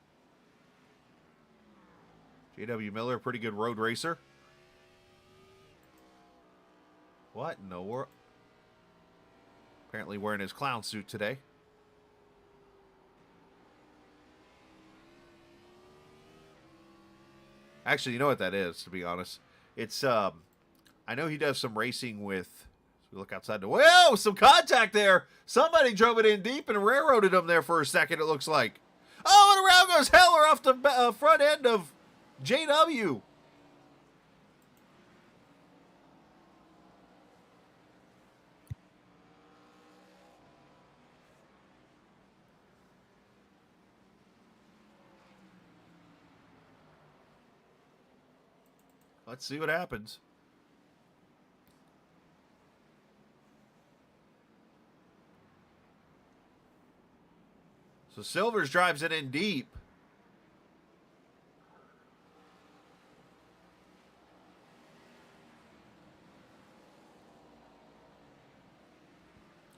J.W. Miller, pretty good road racer. What in the world? Apparently wearing his clown suit today. Actually, you know what that is, to be honest. It's, I know he does some racing with, so we look outside the, whoa, some contact there. Somebody drove it in deep and railroaded him there for a second, it looks like. Oh, and around goes Heller off the front end of JW. Let's see what happens. So Silvers drives it in deep.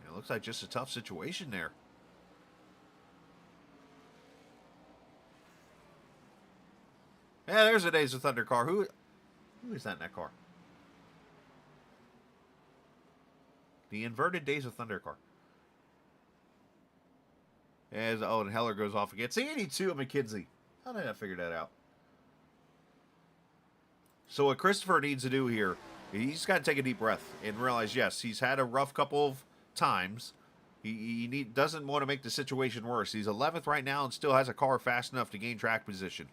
It looks like just a tough situation there. Yeah, there's a Days of Thunder car. Who is that in that car? The inverted Days of Thunder car. And Heller goes off again. It's 82 of McKinsey. How did I figure that out? So what Christopher needs to do here, he's got to take a deep breath and realize, yes, he's had a rough couple of times. He doesn't want to make the situation worse. He's 11th right now and still has a car fast enough to gain track position.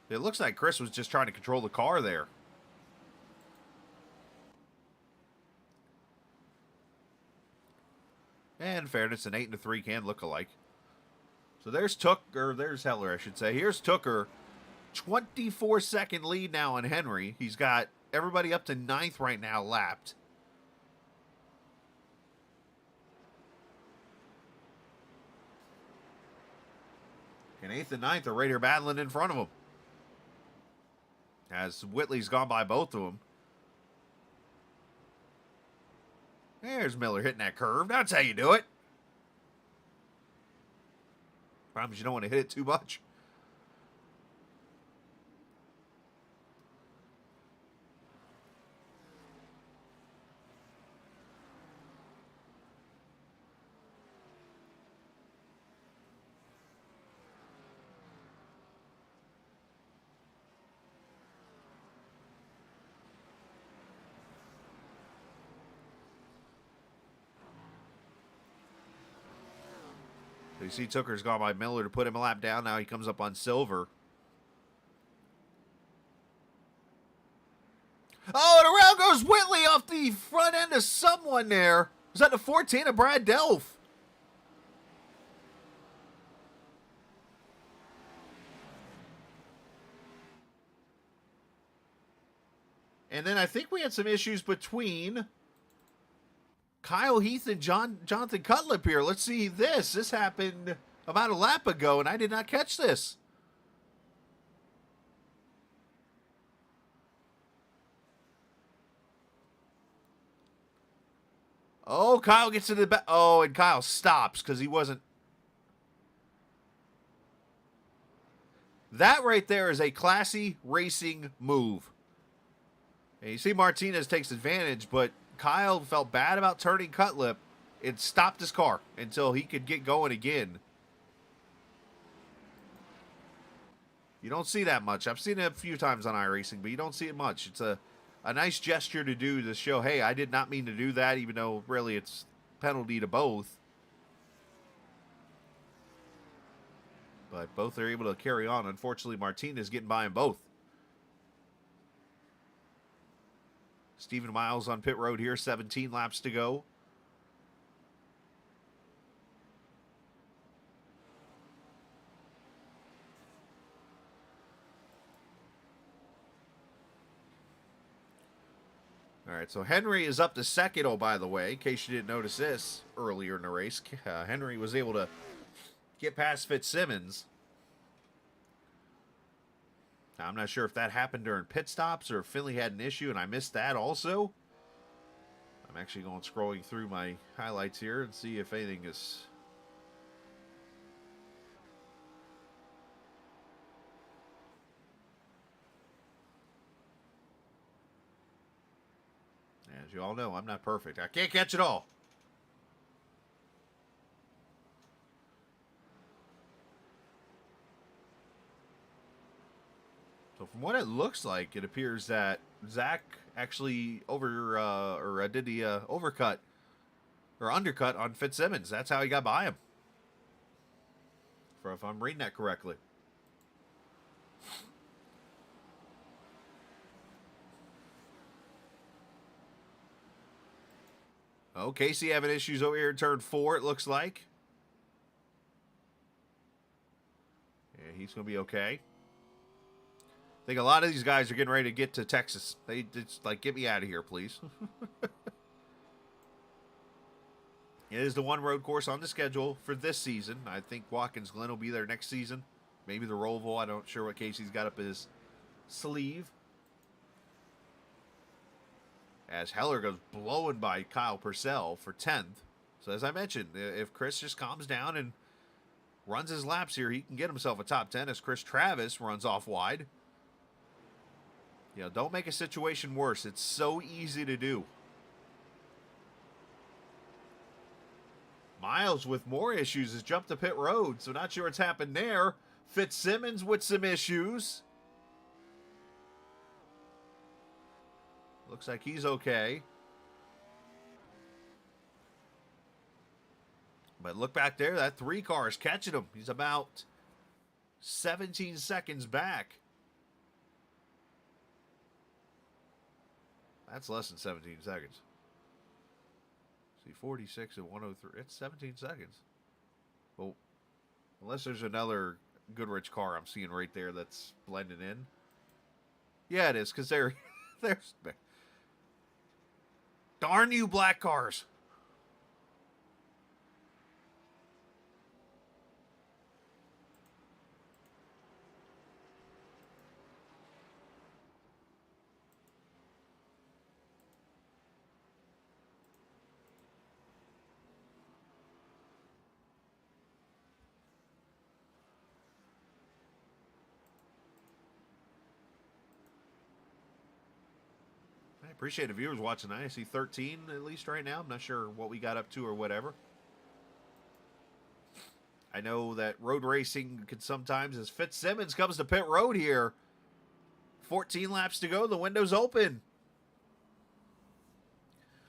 It looks like Chris was just trying to control the car there. And in fairness, an 8 and a 3 can look alike. So there's there's Heller, I should say. Here's Tooker. 24-second lead now on Henry. He's got everybody up to 9th right now lapped. And 8th and 9th are right here battling in front of him. As Whitley's gone by both of them. There's Miller hitting that curve. That's how you do it. Problem is you don't want to hit it too much. You see Tooker's gone by Miller to put him a lap down. Now he comes up on Silver. Oh, and around goes Whitley off the front end of someone there. Was that the 14 of Brad Delph? And then I think we had some issues between Kyle Heath and Jonathan Cutlip here. Let's see this. This happened about a lap ago, and I did not catch this. Oh, Kyle gets to the back. Oh, and Kyle stops because he wasn't. That right there is a classy racing move. And you see Martinez takes advantage, but Kyle felt bad about turning Cutlip and stopped his car until he could get going again. You don't see that much. I've seen it a few times on iRacing, but you don't see it much. It's a nice gesture to do to show, hey, I did not mean to do that, even though really it's penalty to both. But both are able to carry on. Unfortunately, Martinez getting by them both. Stephen Miles on pit road here, 17 laps to go. All All right, so Henry is up to second. Oh, by the way, in case you didn't notice this earlier in the race, Henry was able to get past Fitzsimmons. Now, I'm not sure if that happened during pit stops or if Finley had an issue and I missed that also. I'm actually going scrolling through my highlights here and see if anything is... As you all know, I'm not perfect. I can't catch it all. So from what it looks like, it appears that Zach actually did the overcut or undercut on Fitzsimmons. That's how he got by him. If I'm reading that correctly. Oh, Casey having issues over here in turn 4, it looks like. Yeah, he's going to be okay. I think a lot of these guys are getting ready to get to Texas. They just like, get me out of here, please. It is the one road course on the schedule for this season. I think Watkins Glen will be there next season. Maybe the Roval. I'm not sure what Casey's got up his sleeve. As Heller goes blowing by Kyle Purcell for 10th. So as I mentioned, if Chris just calms down and runs his laps here, he can get himself a top 10 as Chris Travis runs off wide. You know, don't make a situation worse. It's so easy to do. Miles with more issues has jumped to pit road, so not sure what's happened there. Fitzsimmons with some issues. Looks like he's okay. But look back there, that 3 car is catching him. He's about 17 seconds back. That's less than 17 seconds. See, 46 and 103. It's 17 seconds. Well, unless there's another Goodrich car I'm seeing right there that's blending in. Yeah, it is, because there's... Darn you, black cars. I appreciate the viewers watching. I see 13 at least right now. I'm not sure what we got up to or whatever. I know that road racing can sometimes, as Fitzsimmons comes to pit road here, 14 laps to go, the window's open.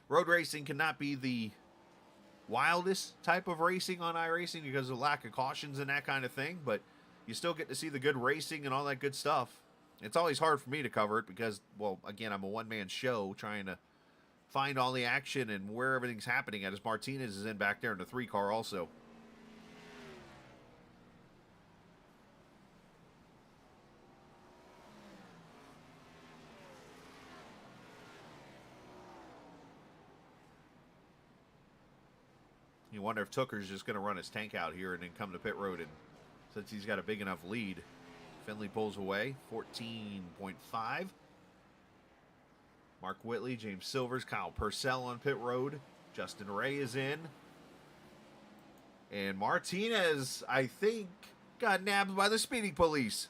Road racing cannot be the wildest type of racing on iRacing because of lack of cautions and that kind of thing, but you still get to see the good racing and all that good stuff. It's always hard for me to cover it because, well, again, I'm a one-man show trying to find all the action and where everything's happening at, as Martinez is in back there in the 3 car also. You wonder if Tooker's just going to run his tank out here and then come to pit road, and since he's got a big enough lead, Finley pulls away, 14.5. Mark Whitley, James Silvers, Kyle Purcell on pit road. Justin Ray is in. And Martinez, I think, got nabbed by the speeding police.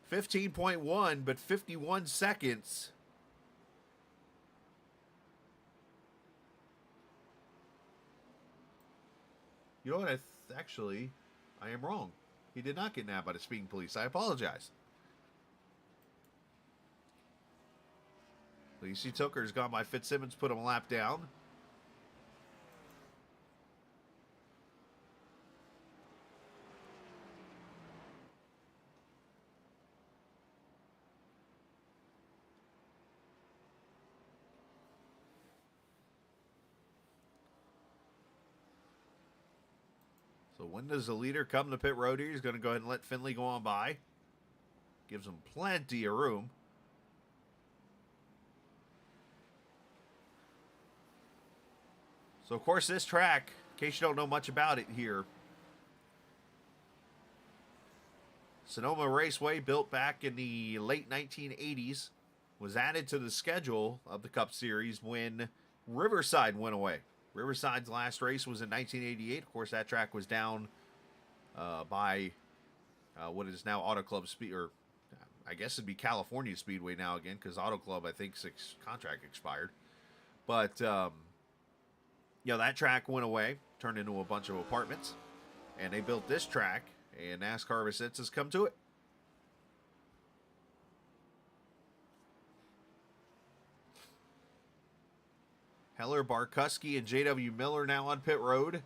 .1, but 51 seconds. You know what? Actually, I am wrong. He did not get nabbed by the speeding police. I apologize. So you see Tooker's gone by Fitzsimmons, put him a lap down. So So when does the leader come to pit road here? He's going to go ahead and let Finley go on by. Gives him plenty of room. So, of course, this track, in case you don't know much about it here, Sonoma Raceway, built back in the late 1980s, was added to the schedule of the Cup Series when Riverside went away. Riverside's last race was in 1988. Of course, that track was down by what is now Auto Club Speed, or I guess it'd be California Speedway now again, because Auto Club, I think, contract expired. But, that track went away, turned into a bunch of apartments, and they built this track, and NASCAR ever since has come to it. Heller, Barkuski, and J.W. Miller now on pit road.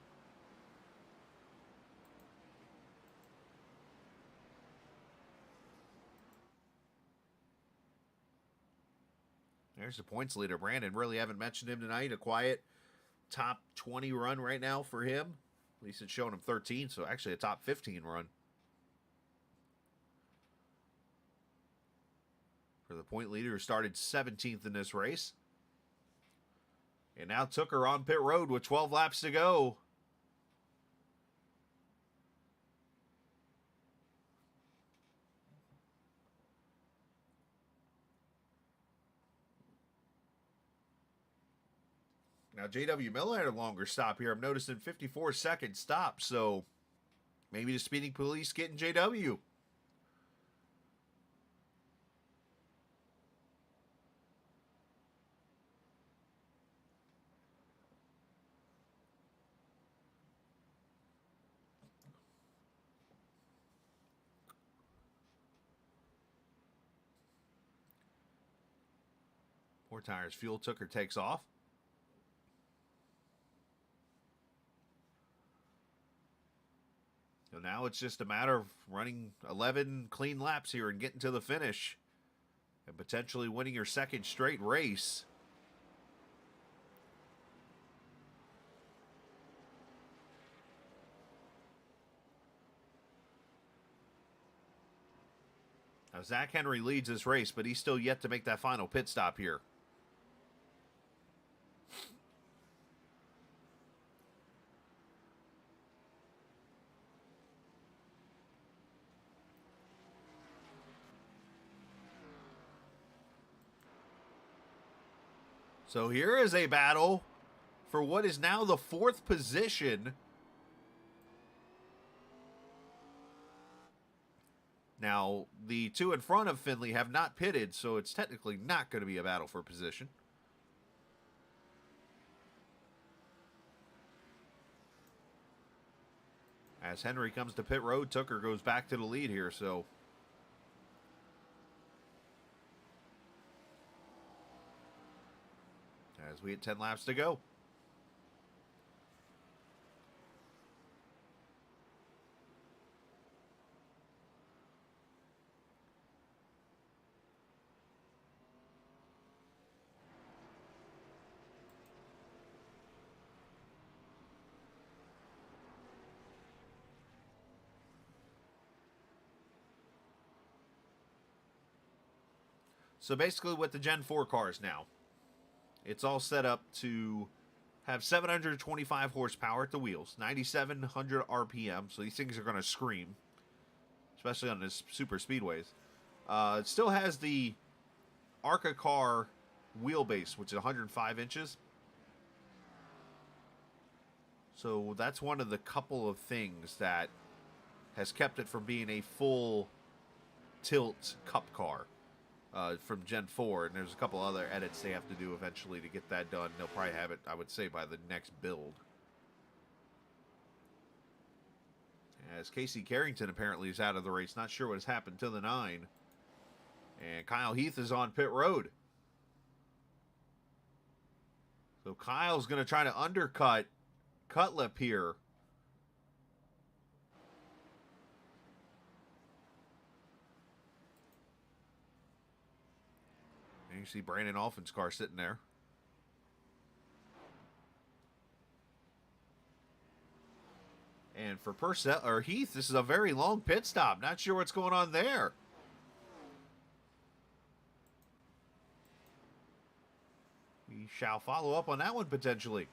There's the points leader, Brandon. Really haven't mentioned him tonight. A quiet top 20 run right now for him. At least it's showing him 13, so actually a top 15 run. For the point leader who started 17th in this race. And now Tooker on pit road with 12 laps to go. Now, J.W. Miller had a longer stop here. I'm noticing 54-second stop, so maybe the speeding police getting J.W. Four tires, fuel. Tooker takes off. So now it's just a matter of running 11 clean laps here and getting to the finish and potentially winning your second straight race. Now, Zach Henry leads this race, but he's still yet to make that final pit stop here. So here is a battle for what is now the fourth position. Now, the two in front of Finley have not pitted, so it's technically not going to be a battle for position. As Henry comes to pit road, Tooker goes back to the lead here, so as we hit 10 laps to go. So basically with the Gen 4 cars now, it's all set up to have 725 horsepower at the wheels, 9,700 RPM, so these things are going to scream, especially on this super speedways. It still has the ARCA car wheelbase, which is 105 inches. So that's one of the couple of things that has kept it from being a full tilt cup car. From Gen 4, and there's a couple other edits they have to do eventually to get that done. They'll probably have it, I would say, by the next build. As Casey Carrington apparently is out of the race. Not sure what has happened to the 9. And Kyle Heath is on pit road. So Kyle's going to try to undercut Cutlip here. You see Brandon Alphin's car sitting there. And And for Purcell or Heath, this is a very long pit stop. Not sure what's going on there. We shall follow up on that one potentially.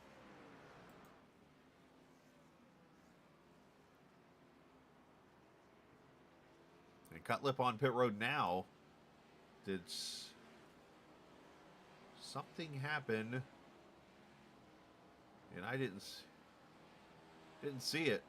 And cut lip on pit road now. Did something happen? And I didn't see it.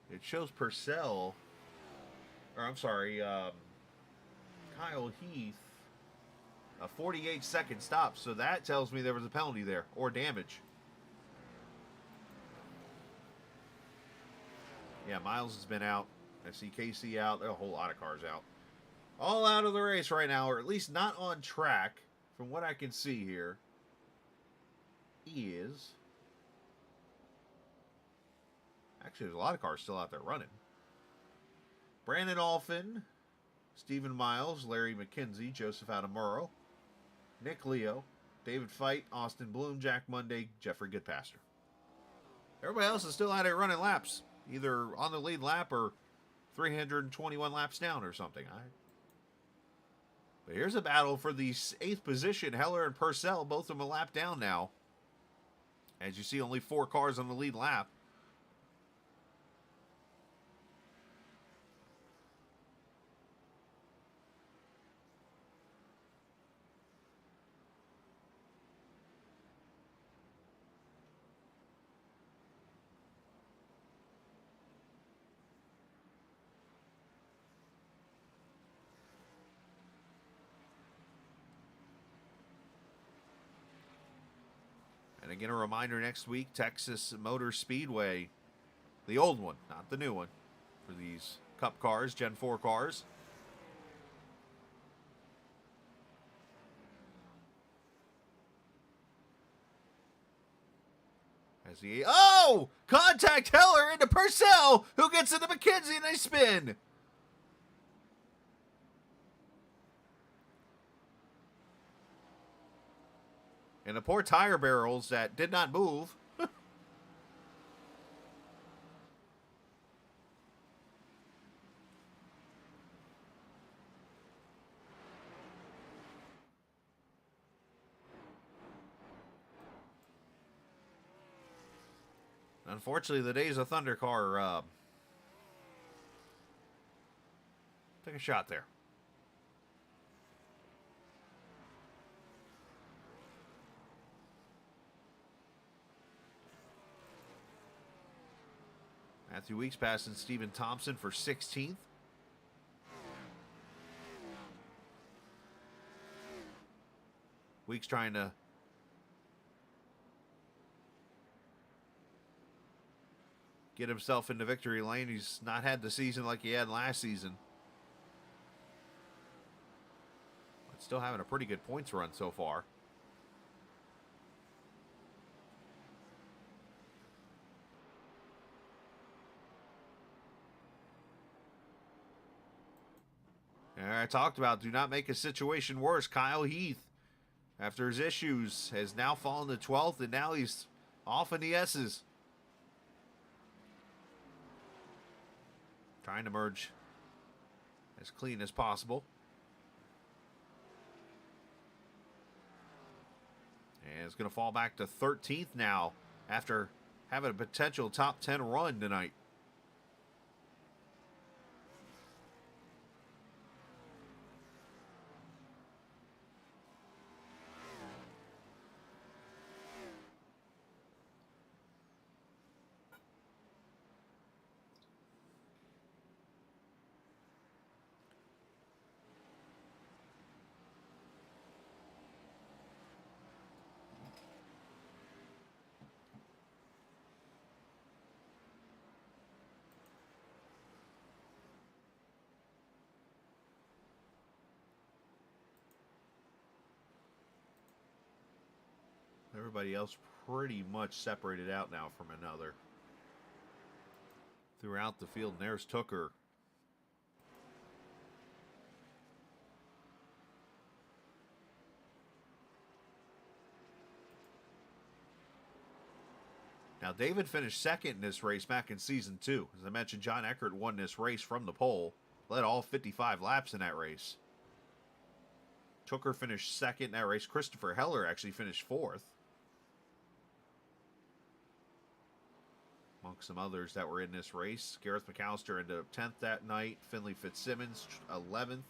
It shows Purcell, or I'm sorry, Kyle Heath, a 48-second stop. So that tells me there was a penalty there, or damage. Yeah, Miles has been out. I see Casey out. There are a whole lot of cars out. All out of the race right now, or at least not on track, from what I can see here, is... Actually, there's a lot of cars still out there running. Brandon Alphin, Stephen Miles, Larry McKenzie, Joseph Adamuro, Nick Leo, David Fite, Austin Bloom, Jack Monday, Jeffrey Goodpaster. Everybody else is still out there running laps, either on the lead lap or 321 laps down or something. But here's a battle for the 8th position. Heller and Purcell, both of them a lap down now. As you see, only 4 cars on the lead lap. And again, a reminder, next week, Texas Motor Speedway, the old one, not the new one, for these Cup cars, Gen 4 cars. As he, oh! Contact Heller into Purcell, who gets into McKenzie, and they spin. And the poor tire barrels that did not move. Unfortunately, the Days of Thunder car took a shot there. Matthew Weeks passing Stephen Thompson for 16th. Weeks trying to get himself into victory lane. He's not had the season like he had last season. But still having a pretty good points run so far. And I talked about, do not make a situation worse. Kyle Heath, after his issues, has now fallen to 12th, and now he's off in the S's. Trying to merge as clean as possible. And it's going to fall back to 13th now after having a potential top 10 run tonight. Everybody else pretty much separated out now from another. throughout the field. And there's Tooker. Now, David finished second in this race back in Season 2. As I mentioned, John Eckert won this race from the pole. Led all 55 laps in that race. Tooker finished second in that race. Christopher Heller actually finished fourth. Among some others that were in this race. Gareth McAllister ended up 10th that night. Finley Fitzsimmons, 11th.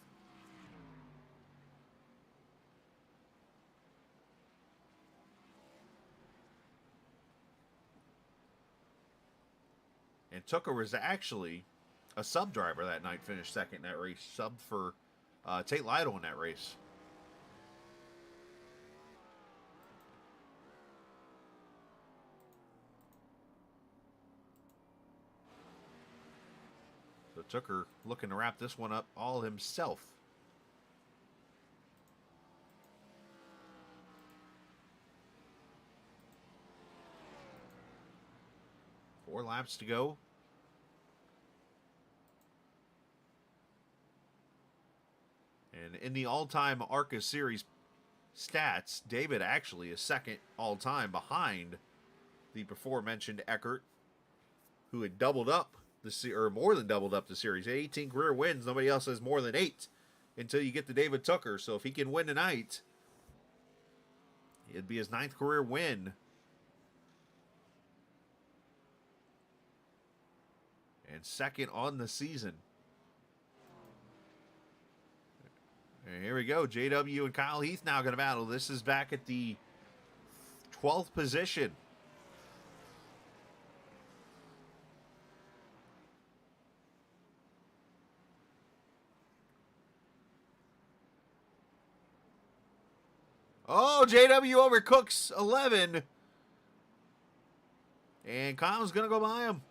And Tooker was actually a sub driver that night, finished second in that race. Subbed for Tate Lytle in that race. So Tooker looking to wrap this one up all himself. Four laps to go. And in the all-time ARCA series stats, David actually is second all-time behind the before-mentioned Eckert, who had doubled up or more than doubled up the series. 18 career wins. Nobody else has more than 8 until you get to David Tooker. So if he can win tonight, it'd be his 9th career win. And second on the season. And here we go. JW and Kyle Heath now going to battle. This is back at the 12th position. Oh, JW over Cook's 11. And Kyle's going to go by him.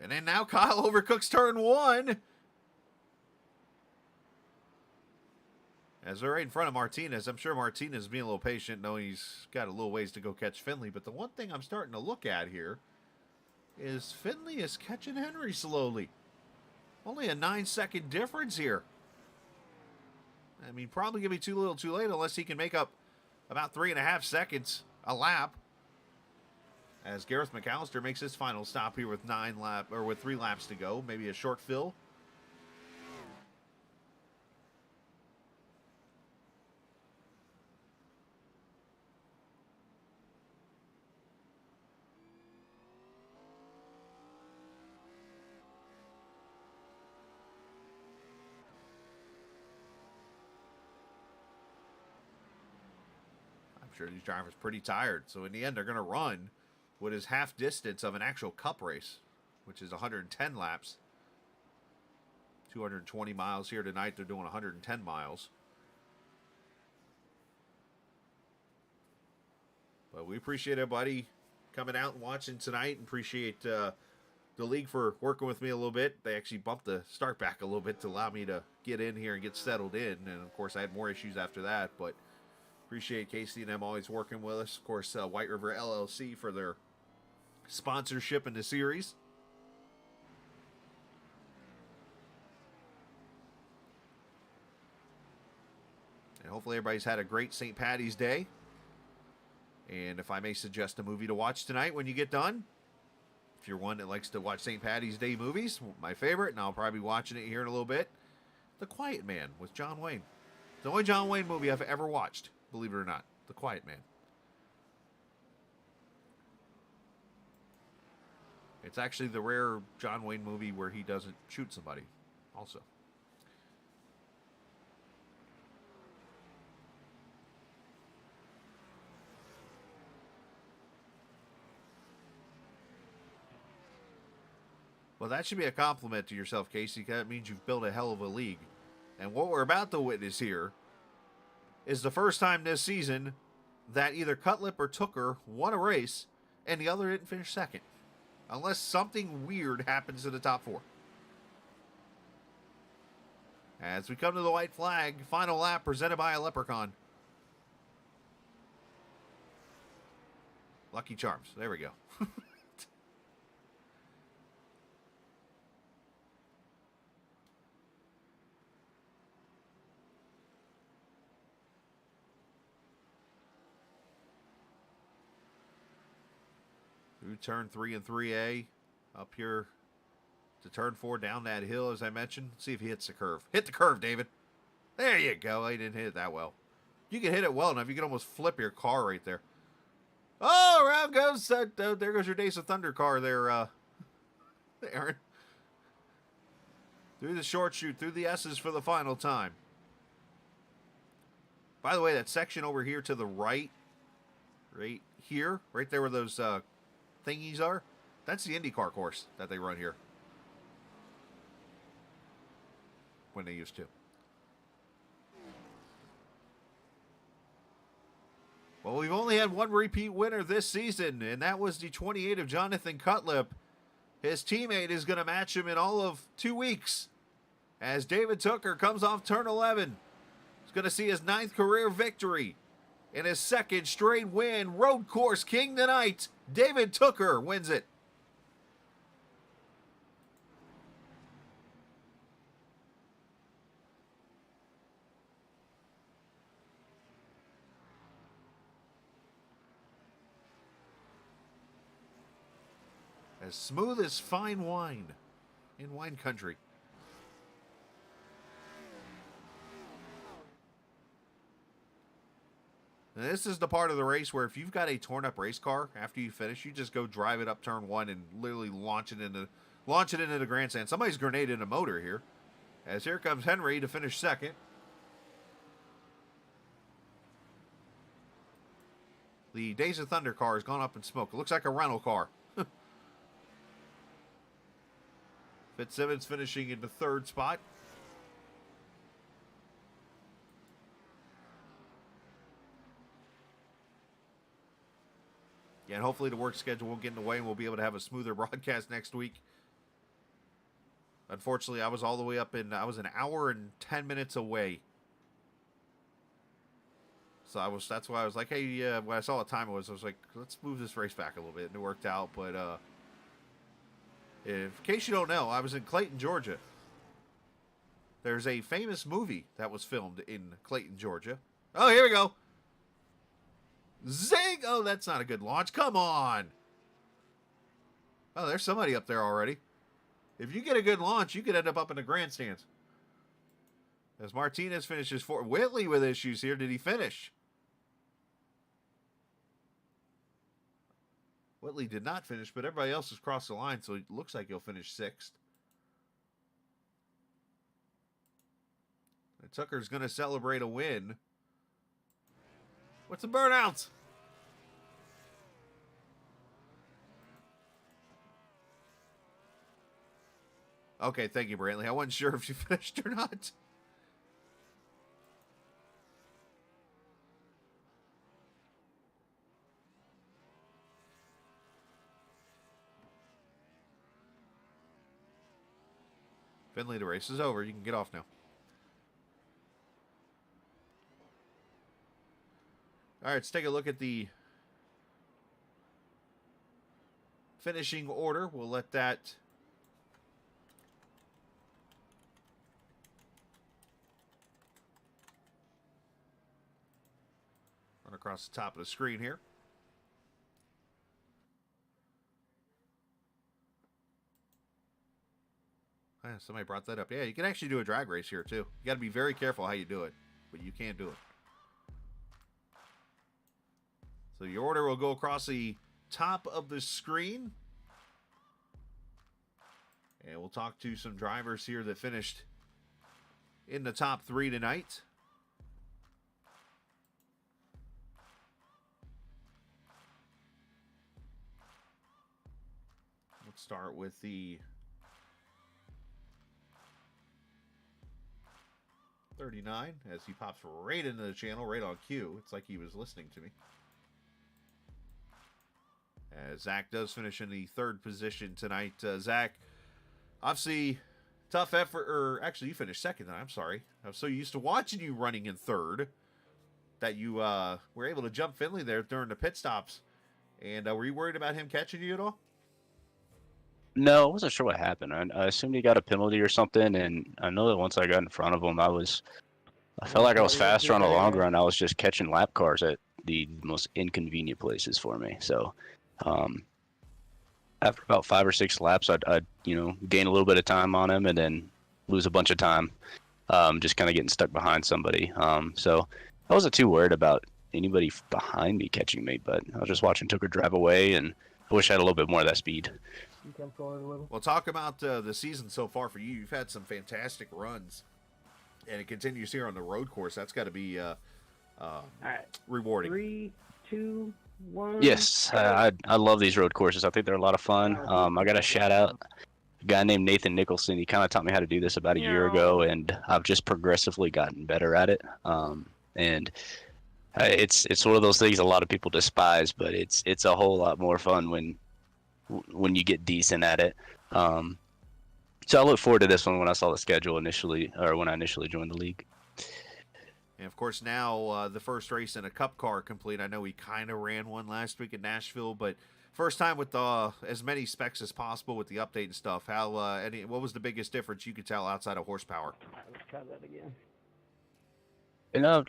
And then now Kyle overcooks turn 1. As they're right in front of Martinez. I'm sure Martinez is being a little patient, knowing he's got a little ways to go catch Finley. But the one thing I'm starting to look at here is Finley is catching Henry slowly. Only a 9-second difference here. I mean, probably going to be too little too late unless he can make up about 3.5 seconds a lap. As Gareth McAllister makes his final stop here with 3 laps to go. Maybe a short fill. I'm sure these drivers are pretty tired. So in the end, they're going to run what is half distance of an actual cup race, which is 110 laps. 220 miles here tonight. They're doing 110 miles. But we appreciate everybody coming out and watching tonight, and appreciate the league for working with me a little bit. They actually bumped the start back a little bit to allow me to get in here and get settled in. And of course, I had more issues after that, but appreciate Casey and them always working with us. Of course, Whiteriver LLC for their sponsorship in the series. And hopefully everybody's had a great St. Paddy's Day. And if I may suggest a movie to watch tonight when you get done, if you're one that likes to watch St. Paddy's Day movies, my favorite, and I'll probably be watching it here in a little bit, The Quiet Man with John Wayne. The only John Wayne movie I've ever watched, believe it or not. The Quiet Man. It's actually the rare John Wayne movie where he doesn't shoot somebody, also. Well, that should be a compliment to yourself, Casey, because that means you've built a hell of a league. And what we're about to witness here is the first time this season that either Cutlip or Tooker won a race and the other didn't finish second. Unless something weird happens to the top 4. As we come to the white flag, final lap presented by a leprechaun. Lucky Charms. There we go. Through turn 3 and 3A. Up here to turn 4, down that hill, as I mentioned. See if he hits the curve. Hit the curve, David. There you go. He didn't hit it that well. You can hit it well enough, you can almost flip your car right there. Oh, around goes that. There goes your Days of Thunder car there, Aaron. Through the short chute, through the S's for the final time. By the way, that section over here to the right here, right there where those thingies are, that's the IndyCar course that they run here. When they used to. Well, we've only had one repeat winner this season, and that was the 28 of Jonathan Cutlip. His teammate is going to match him in all of 2 weeks. As David Tooker comes off turn 11. He's going to see his 9th career victory. And his 2nd straight win. Road course king tonight. David Tooker wins it. As smooth as fine wine in wine country. Now, this is the part of the race where if you've got a torn up race car, after you finish, you just go drive it up turn 1 and literally launch it into the grandstand. Somebody's grenaded a motor here. As here comes Henry to finish 2nd. The Days of Thunder car has gone up in smoke. It looks like a rental car. Fitzsimmons finishing in the 3rd spot. Yeah, and hopefully the work schedule won't get in the way and we'll be able to have a smoother broadcast next week. Unfortunately, I was all the way up I was an hour and 10 minutes away. So that's why I was like, hey, when I saw what time it was, I was like, let's move this race back a little bit. And it worked out, but in case you don't know, I was in Clayton, Georgia. There's a famous movie that was filmed in Clayton, Georgia. Oh, here we go. Zing! Oh, that's not a good launch. Come on. Oh, there's somebody up there already. If you get a good launch, you could end up in the grandstands. As Martinez finishes 4th. Whitley with issues here. Did he finish? Whitley did not finish, but everybody else has crossed the line, so it looks like he'll finish 6th. And Tucker's going to celebrate a win. What's the burnout? Okay, thank you, Brantley. I wasn't sure if you finished or not. Finley, the race is over. You can get off now. All right, let's take a look at the finishing order. We'll let that run across the top of the screen here. Yeah, somebody brought that up. Yeah, you can actually do a drag race here, too. You got to be very careful how you do it, but you can do it. So your order will go across the top of the screen. And we'll talk to some drivers here that finished in the top 3 tonight. Let's start with the 39 as he pops right into the channel, right on cue. It's like he was listening to me. As Zach does finish in the 3rd position tonight. Zach, obviously, tough effort. Or actually, you finished second. I'm sorry. I'm so used to watching you running in third that you were able to jump Finley there during the pit stops. And were you worried about him catching you at all? No, I wasn't sure what happened. I assumed he got a penalty or something, and I know that once I got in front of him, I felt like I was faster on the long run. I was just catching lap cars at the most inconvenient places for me. So, after about 5 or 6 laps, I'd gain a little bit of time on him and then lose a bunch of time, just kind of getting stuck behind somebody. So I wasn't too worried about anybody behind me catching me, but I was just watching Tucker drive away, and I wish I had a little bit more of that speed. Well, talk about the season so far for you. You've had some fantastic runs, and it continues here on the road course. That's got to be rewarding. 3, 2, 1. Yes, I love these road courses. I think they're a lot of fun. I got to shout out a guy named Nathan Nicholson. He kind of taught me how to do this about a year ago, and I've just progressively gotten better at it. And it's one of those things a lot of people despise, but it's a whole lot more fun when you get decent at it. So I look forward to this one when I saw the schedule initially, or when I initially joined the league. And of course, now the first race in a Cup car complete. I know we kind of ran one last week in Nashville, but first time with as many specs as possible with the update and stuff. How what was the biggest difference you could tell outside of horsepower? Let's try that again.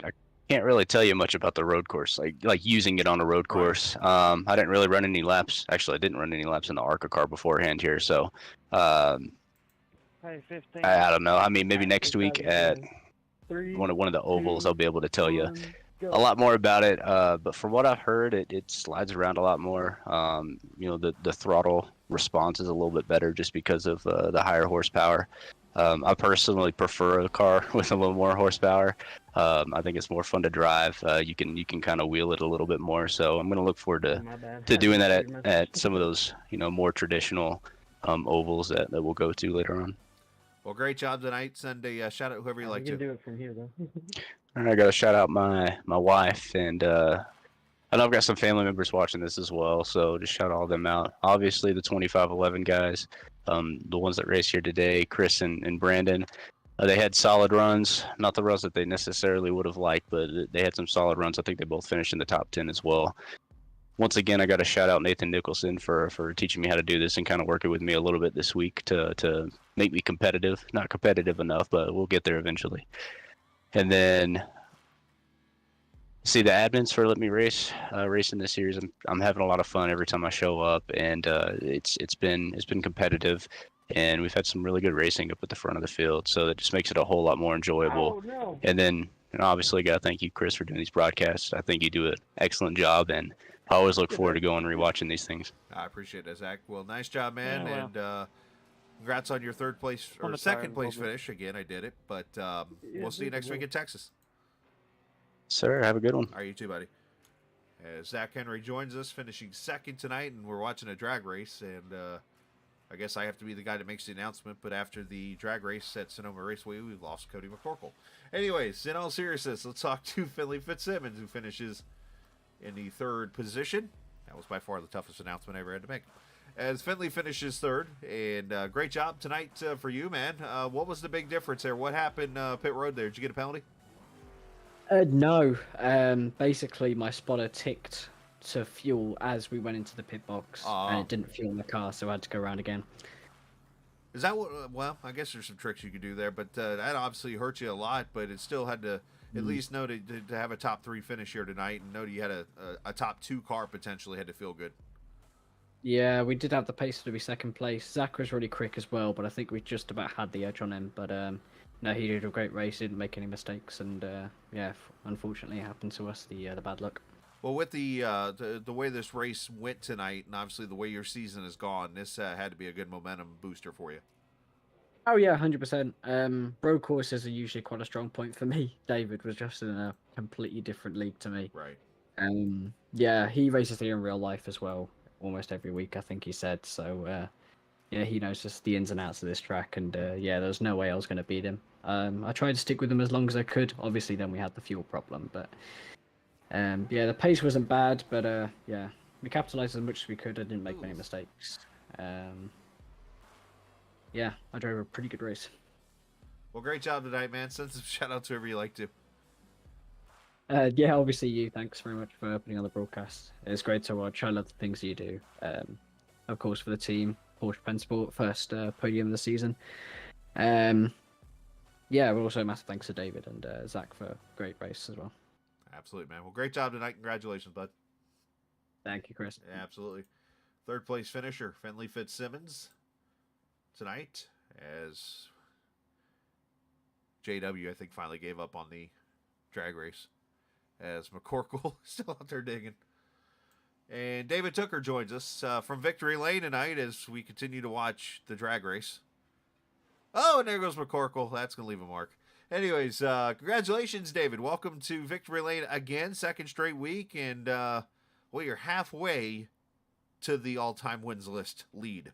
I can't really tell you much about the road course, like using it on a road course. I didn't really run any laps. Actually, I didn't run any laps in the ARCA car beforehand here, so Hey, 15. I don't know. I mean, maybe next week at one of the ovals, I'll be able to tell you a lot more about it. But from what I've heard, it slides around a lot more. The throttle response is a little bit better just because of the higher horsepower. I personally prefer a car with a little more horsepower. I think it's more fun to drive. You can kind of wheel it a little bit more. So I'm going to look forward to doing that at some of those more traditional ovals that we'll go to later on. Well, great job tonight. Send a shout out whoever you like to. You can do it from here though. All right, I got to shout out my wife, and I know I've got some family members watching this as well, so just shout all them out. Obviously, the 2511 guys, the ones that race here today, Chris and Brandon, they had solid runs. Not the runs that they necessarily would have liked, but they had some solid runs. I think they both finished in the top 10 as well. Once again, I got to shout out Nathan Nicholson for teaching me how to do this and kind of working with me a little bit this week to make me competitive. Not competitive enough, but we'll get there eventually. And then see the admins for letting me race in this series. I'm having a lot of fun every time I show up, and it's been competitive, and we've had some really good racing up at the front of the field, so that just makes it a whole lot more enjoyable. Oh, no. And then obviously got to thank you, Chris, for doing these broadcasts. I think you do an excellent job, and I always look forward to going and rewatching these things. I appreciate that, Zach. Well, nice job, man, Yeah, and congrats on your third place or second place finish. Again, I did it, but we'll see you next week in Texas. Sir, have a good one. All right, you too, buddy. As Zach Henry joins us, finishing second tonight, and we're watching a drag race, and I guess I have to be the guy that makes the announcement, but after the drag race at Sonoma Raceway, we've lost Cody McCorkle. Anyways, in all seriousness, let's talk to Finley Fitzsimmons, who finishes in the third position. That was by far the toughest announcement I ever had to make. As Finley finishes third, and great job tonight for you, man. What was the big difference there? What happened pit road there? Did you get a penalty? No. Basically, my spotter ticked to fuel as we went into the pit box, and it didn't fuel the car, so I had to go around again. Is that what? Well, I guess there's some tricks you could do there, but that obviously hurt you a lot. But it still had to at least know to have a top 3 finish here tonight, and know that you had a top 2 car potentially had to feel good. Yeah, we did have the pace to be second place. Zach was really quick as well, but I think we just about had the edge on him. But no, he did a great race, didn't make any mistakes, and yeah, unfortunately, it happened to us, the bad luck. Well, with the way this race went tonight, and obviously the way your season has gone, this had to be a good momentum booster for you. Oh yeah, 100%. Road courses are usually quite a strong point for me. David was just in a completely different league to me. Right. Yeah, he races here in real life as well, almost every week, I think he said. So yeah, he knows just the ins and outs of this track, and yeah, there's no way I was going to beat him. I tried to stick with him as long as I could. Obviously, then we had the fuel problem, but yeah, the pace wasn't bad, but yeah, we capitalized as much as we could. I didn't make many mistakes. yeah, I drove a pretty good race. Well, great job tonight, man. Send some shout outs whoever you like to. Yeah, obviously you. Thanks very much for putting on the broadcast. It's great to watch. I love the things you do. Of course, for the team, Porsche Pensport, first podium of the season. Yeah, but also massive thanks to David and Zach for a great race as well. Absolutely, man. Well, great job tonight. Congratulations, bud. Thank you, Chris. Yeah, absolutely. Third place finisher, Finley Fitzsimmons, tonight, as JW, I think, finally gave up on the drag race, as McCorkle still out there digging. And David Tooker joins us from Victory Lane tonight as we continue to watch the drag race. Oh, and there goes McCorkle. That's going to leave a mark. Anyways, congratulations, David. Welcome to Victory Lane again, second straight week. And, well, you're halfway to the all-time wins list lead.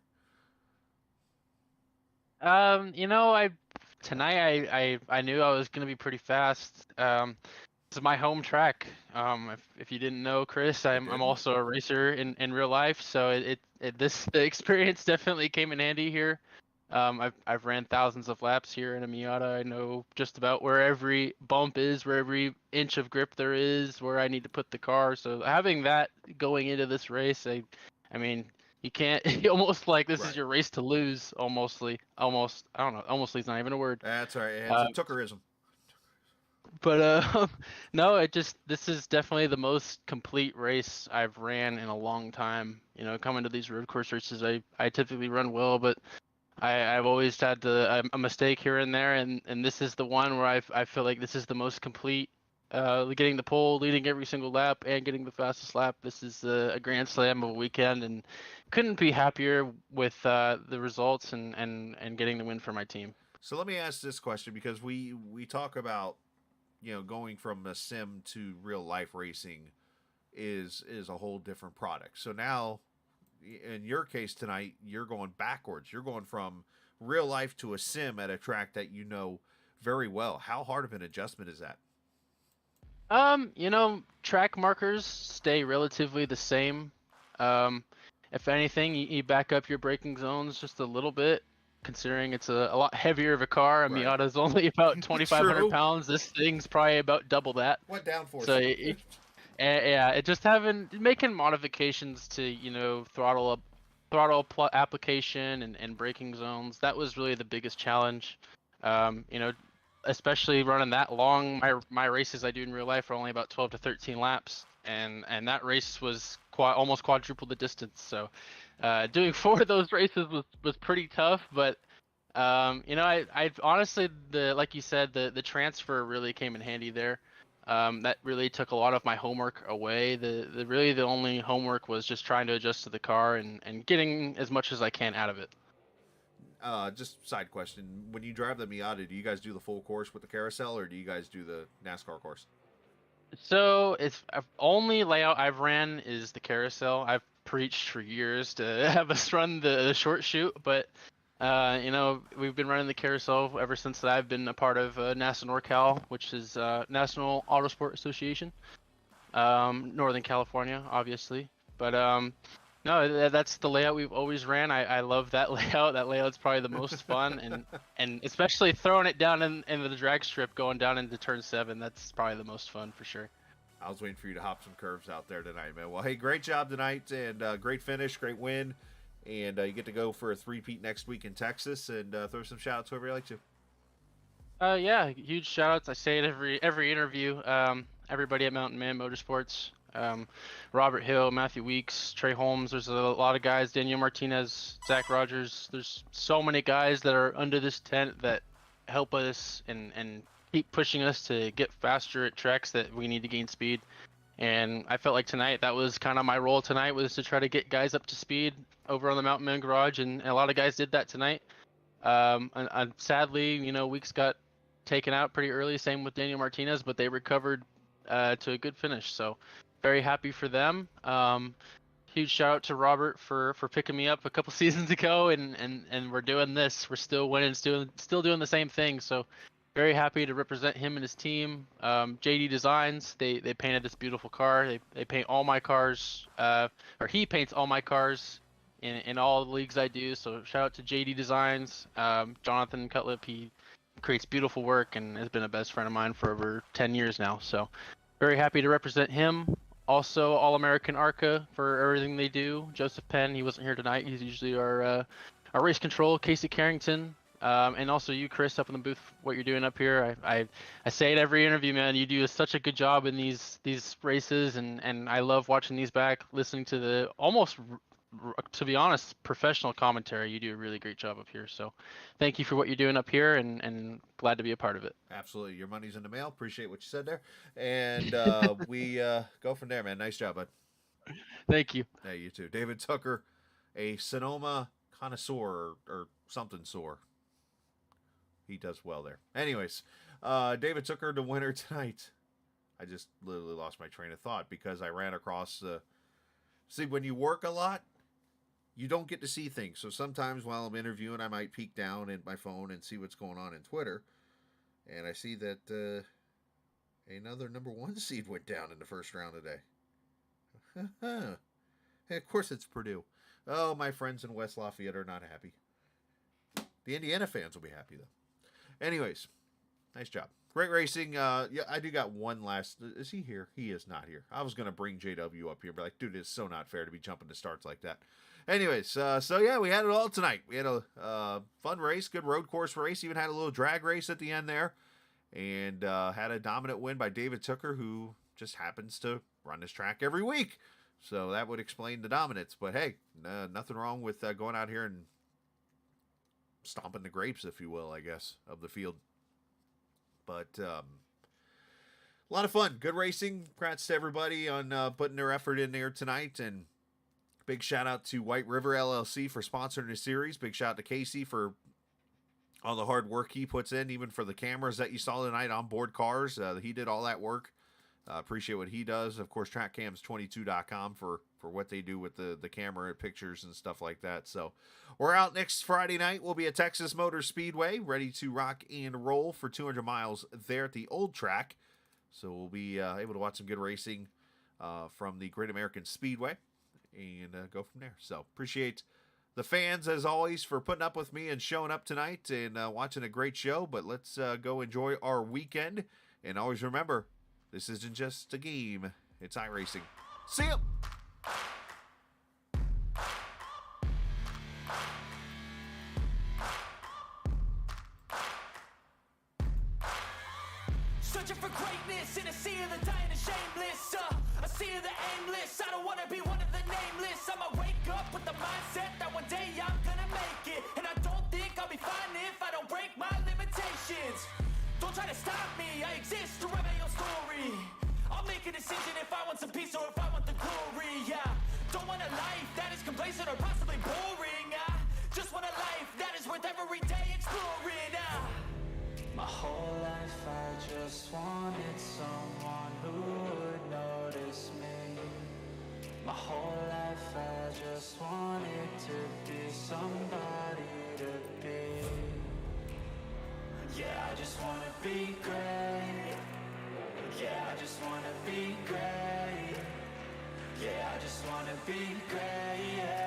Tonight I knew I was gonna be pretty fast. This is my home track. If you didn't know, Chris, I'm also a racer in real life, so the experience definitely came in handy here. I've ran thousands of laps here in a Miata. I know just about where every bump is, where every inch of grip there is, where I need to put the car. So having that going into this race, I mean, you can't. Almost like this is your race to lose. Almost. I don't know. Almostly is not even a word. That's all right. It's a Tookerism. But no, this is definitely the most complete race I've ran in a long time. You know, coming to these road course races, I typically run well, but I've always had a mistake here and there, and this is the one where I feel like this is the most complete. Getting the pole, leading every single lap, and getting the fastest lap. This is a grand slam of a weekend, and couldn't be happier with the results and getting the win for my team. So let me ask this question, because we talk about, going from a sim to real life racing is a whole different product. So now, in your case tonight, you're going backwards. You're going from real life to a sim at a track that you know very well. How hard of an adjustment is that? Track markers stay relatively the same. If anything, you back up your braking zones just a little bit, considering it's a lot heavier of a car. A Miata's only about 2,500 pounds. This thing's probably about double that. What downforce? So, it just making modifications to, throttle application and braking zones. That was really the biggest challenge. Especially running that long. My races I do in real life are only about 12 to 13 laps, and that race was almost quadruple the distance. So doing 4 of those races was pretty tough, but I honestly, like you said, the transfer really came in handy there. That really took a lot of my homework away. The only homework was just trying to adjust to the car and getting as much as I can out of it. Just side question. When you drive the Miata, do you guys do the full course with the carousel, or do you guys do the NASCAR course? So only layout I've ran is the carousel. I've preached for years to have us run the short shoot, but we've been running the carousel ever since I've been a part of NASA NorCal, which is National Autosport Association, Northern California, obviously. But no, that's the layout we've always ran. I love that layout. That layout's probably the most fun, and especially throwing it down in the drag strip, going down into turn 7. That's probably the most fun for sure. I was waiting for you to hop some curves out there tonight, man. Well, hey, great job tonight, and great finish, great win, and you get to go for a 3-peat next week in Texas, and throw some shout-outs whoever you like to. Yeah, huge shout-outs. I say it every interview. Everybody at Mountain Man Motorsports. Robert Hill, Matthew Weeks, Trey Holmes. There's a lot of guys. Daniel Martinez, Zach Rogers. There's so many guys that are under this tent that help us and keep pushing us to get faster at tracks that we need to gain speed. And I felt like tonight that was kind of my role tonight, was to try to get guys up to speed over on the Mountain Man Garage, and a lot of guys did that tonight. And sadly, Weeks got taken out pretty early. Same with Daniel Martinez, but they recovered to a good finish. So very happy for them. Huge shout out to Robert for picking me up a couple seasons ago, and we're doing this. We're still winning, still doing the same thing. So very happy to represent him and his team. JD Designs, they painted this beautiful car. They paint all my cars, or he paints all my cars in all the leagues I do. So shout out to JD Designs, Jonathan Cutlip. He creates beautiful work and has been a best friend of mine for over 10 years now. So very happy to represent him. Also, All-American ARCA for everything they do. Joseph Penn, he wasn't here tonight. He's usually our race control. Casey Carrington, and also you, Chris, up in the booth. What you're doing up here, I say it every interview, man. You do such a good job in these races, and I love watching these back, listening to the almost, to be honest, professional commentary. You do a really great job up here. So, thank you for what you're doing up here, and glad to be a part of it. Absolutely. Your money's in the mail. Appreciate what you said there. And we go from there, man. Nice job, bud. Thank you. Hey, you too. David Tucker, a Sonoma connoisseur or something sore. He does well there. Anyways, David Tucker, the winner tonight. I just literally lost my train of thought because I ran across see, when you work a lot, you don't get to see things. So sometimes while I'm interviewing, I might peek down at my phone and see what's going on in Twitter. And I see that another number 1 seed went down in the first round today. Hey, of course it's Purdue. Oh, my friends in West Lafayette are not happy. The Indiana fans will be happy, though. Anyways, nice job. Great racing. Yeah, I do got one last. Is he here? He is not here. I was going to bring JW up here, but like, dude, it's so not fair to be jumping to starts like that. Anyways, so yeah, we had it all tonight. We had a fun race, good road course race, even had a little drag race at the end there, and had a dominant win by David Tucker, who just happens to run this track every week. So that would explain the dominance. But hey, nothing wrong with going out here and stomping the grapes, if you will, I guess, of the field. But a lot of fun. Good racing. Congrats to everybody on putting their effort in there tonight. And big shout out to Whiteriver LLC for sponsoring the series. Big shout out to Casey for all the hard work he puts in, even for the cameras that you saw tonight on board cars. He did all that work. Appreciate what he does. Of course, trackcams22.com for what they do with the camera pictures and stuff like that. So we're out next Friday night. We'll be at Texas Motor Speedway, ready to rock and roll for 200 miles there at the old track. So we'll be able to watch some good racing from the Great American Speedway and go from there. So appreciate the fans, as always, for putting up with me and showing up tonight and watching a great show. But let's go enjoy our weekend. And always remember, this isn't just a game, it's iRacing. See ya! Searching for greatness in a sea of the dying and shameless. A sea of the aimless. I don't wanna be one of the nameless. I'ma wake up with the mindset that one day I'm gonna make it. And I don't think I'll be fine if I don't break my limitations. Don't try to stop me, I exist to write my own story. I'll make a decision if I want some peace or if I want the glory, yeah. Don't want a life that is complacent or possibly boring, just want a life that is worth every day exploring, My whole life I just wanted someone who would notice me. My whole life I just wanted to be somebody to be. Yeah, I just wanna be great. Yeah, I just wanna be great. Yeah, I just wanna be great. Yeah.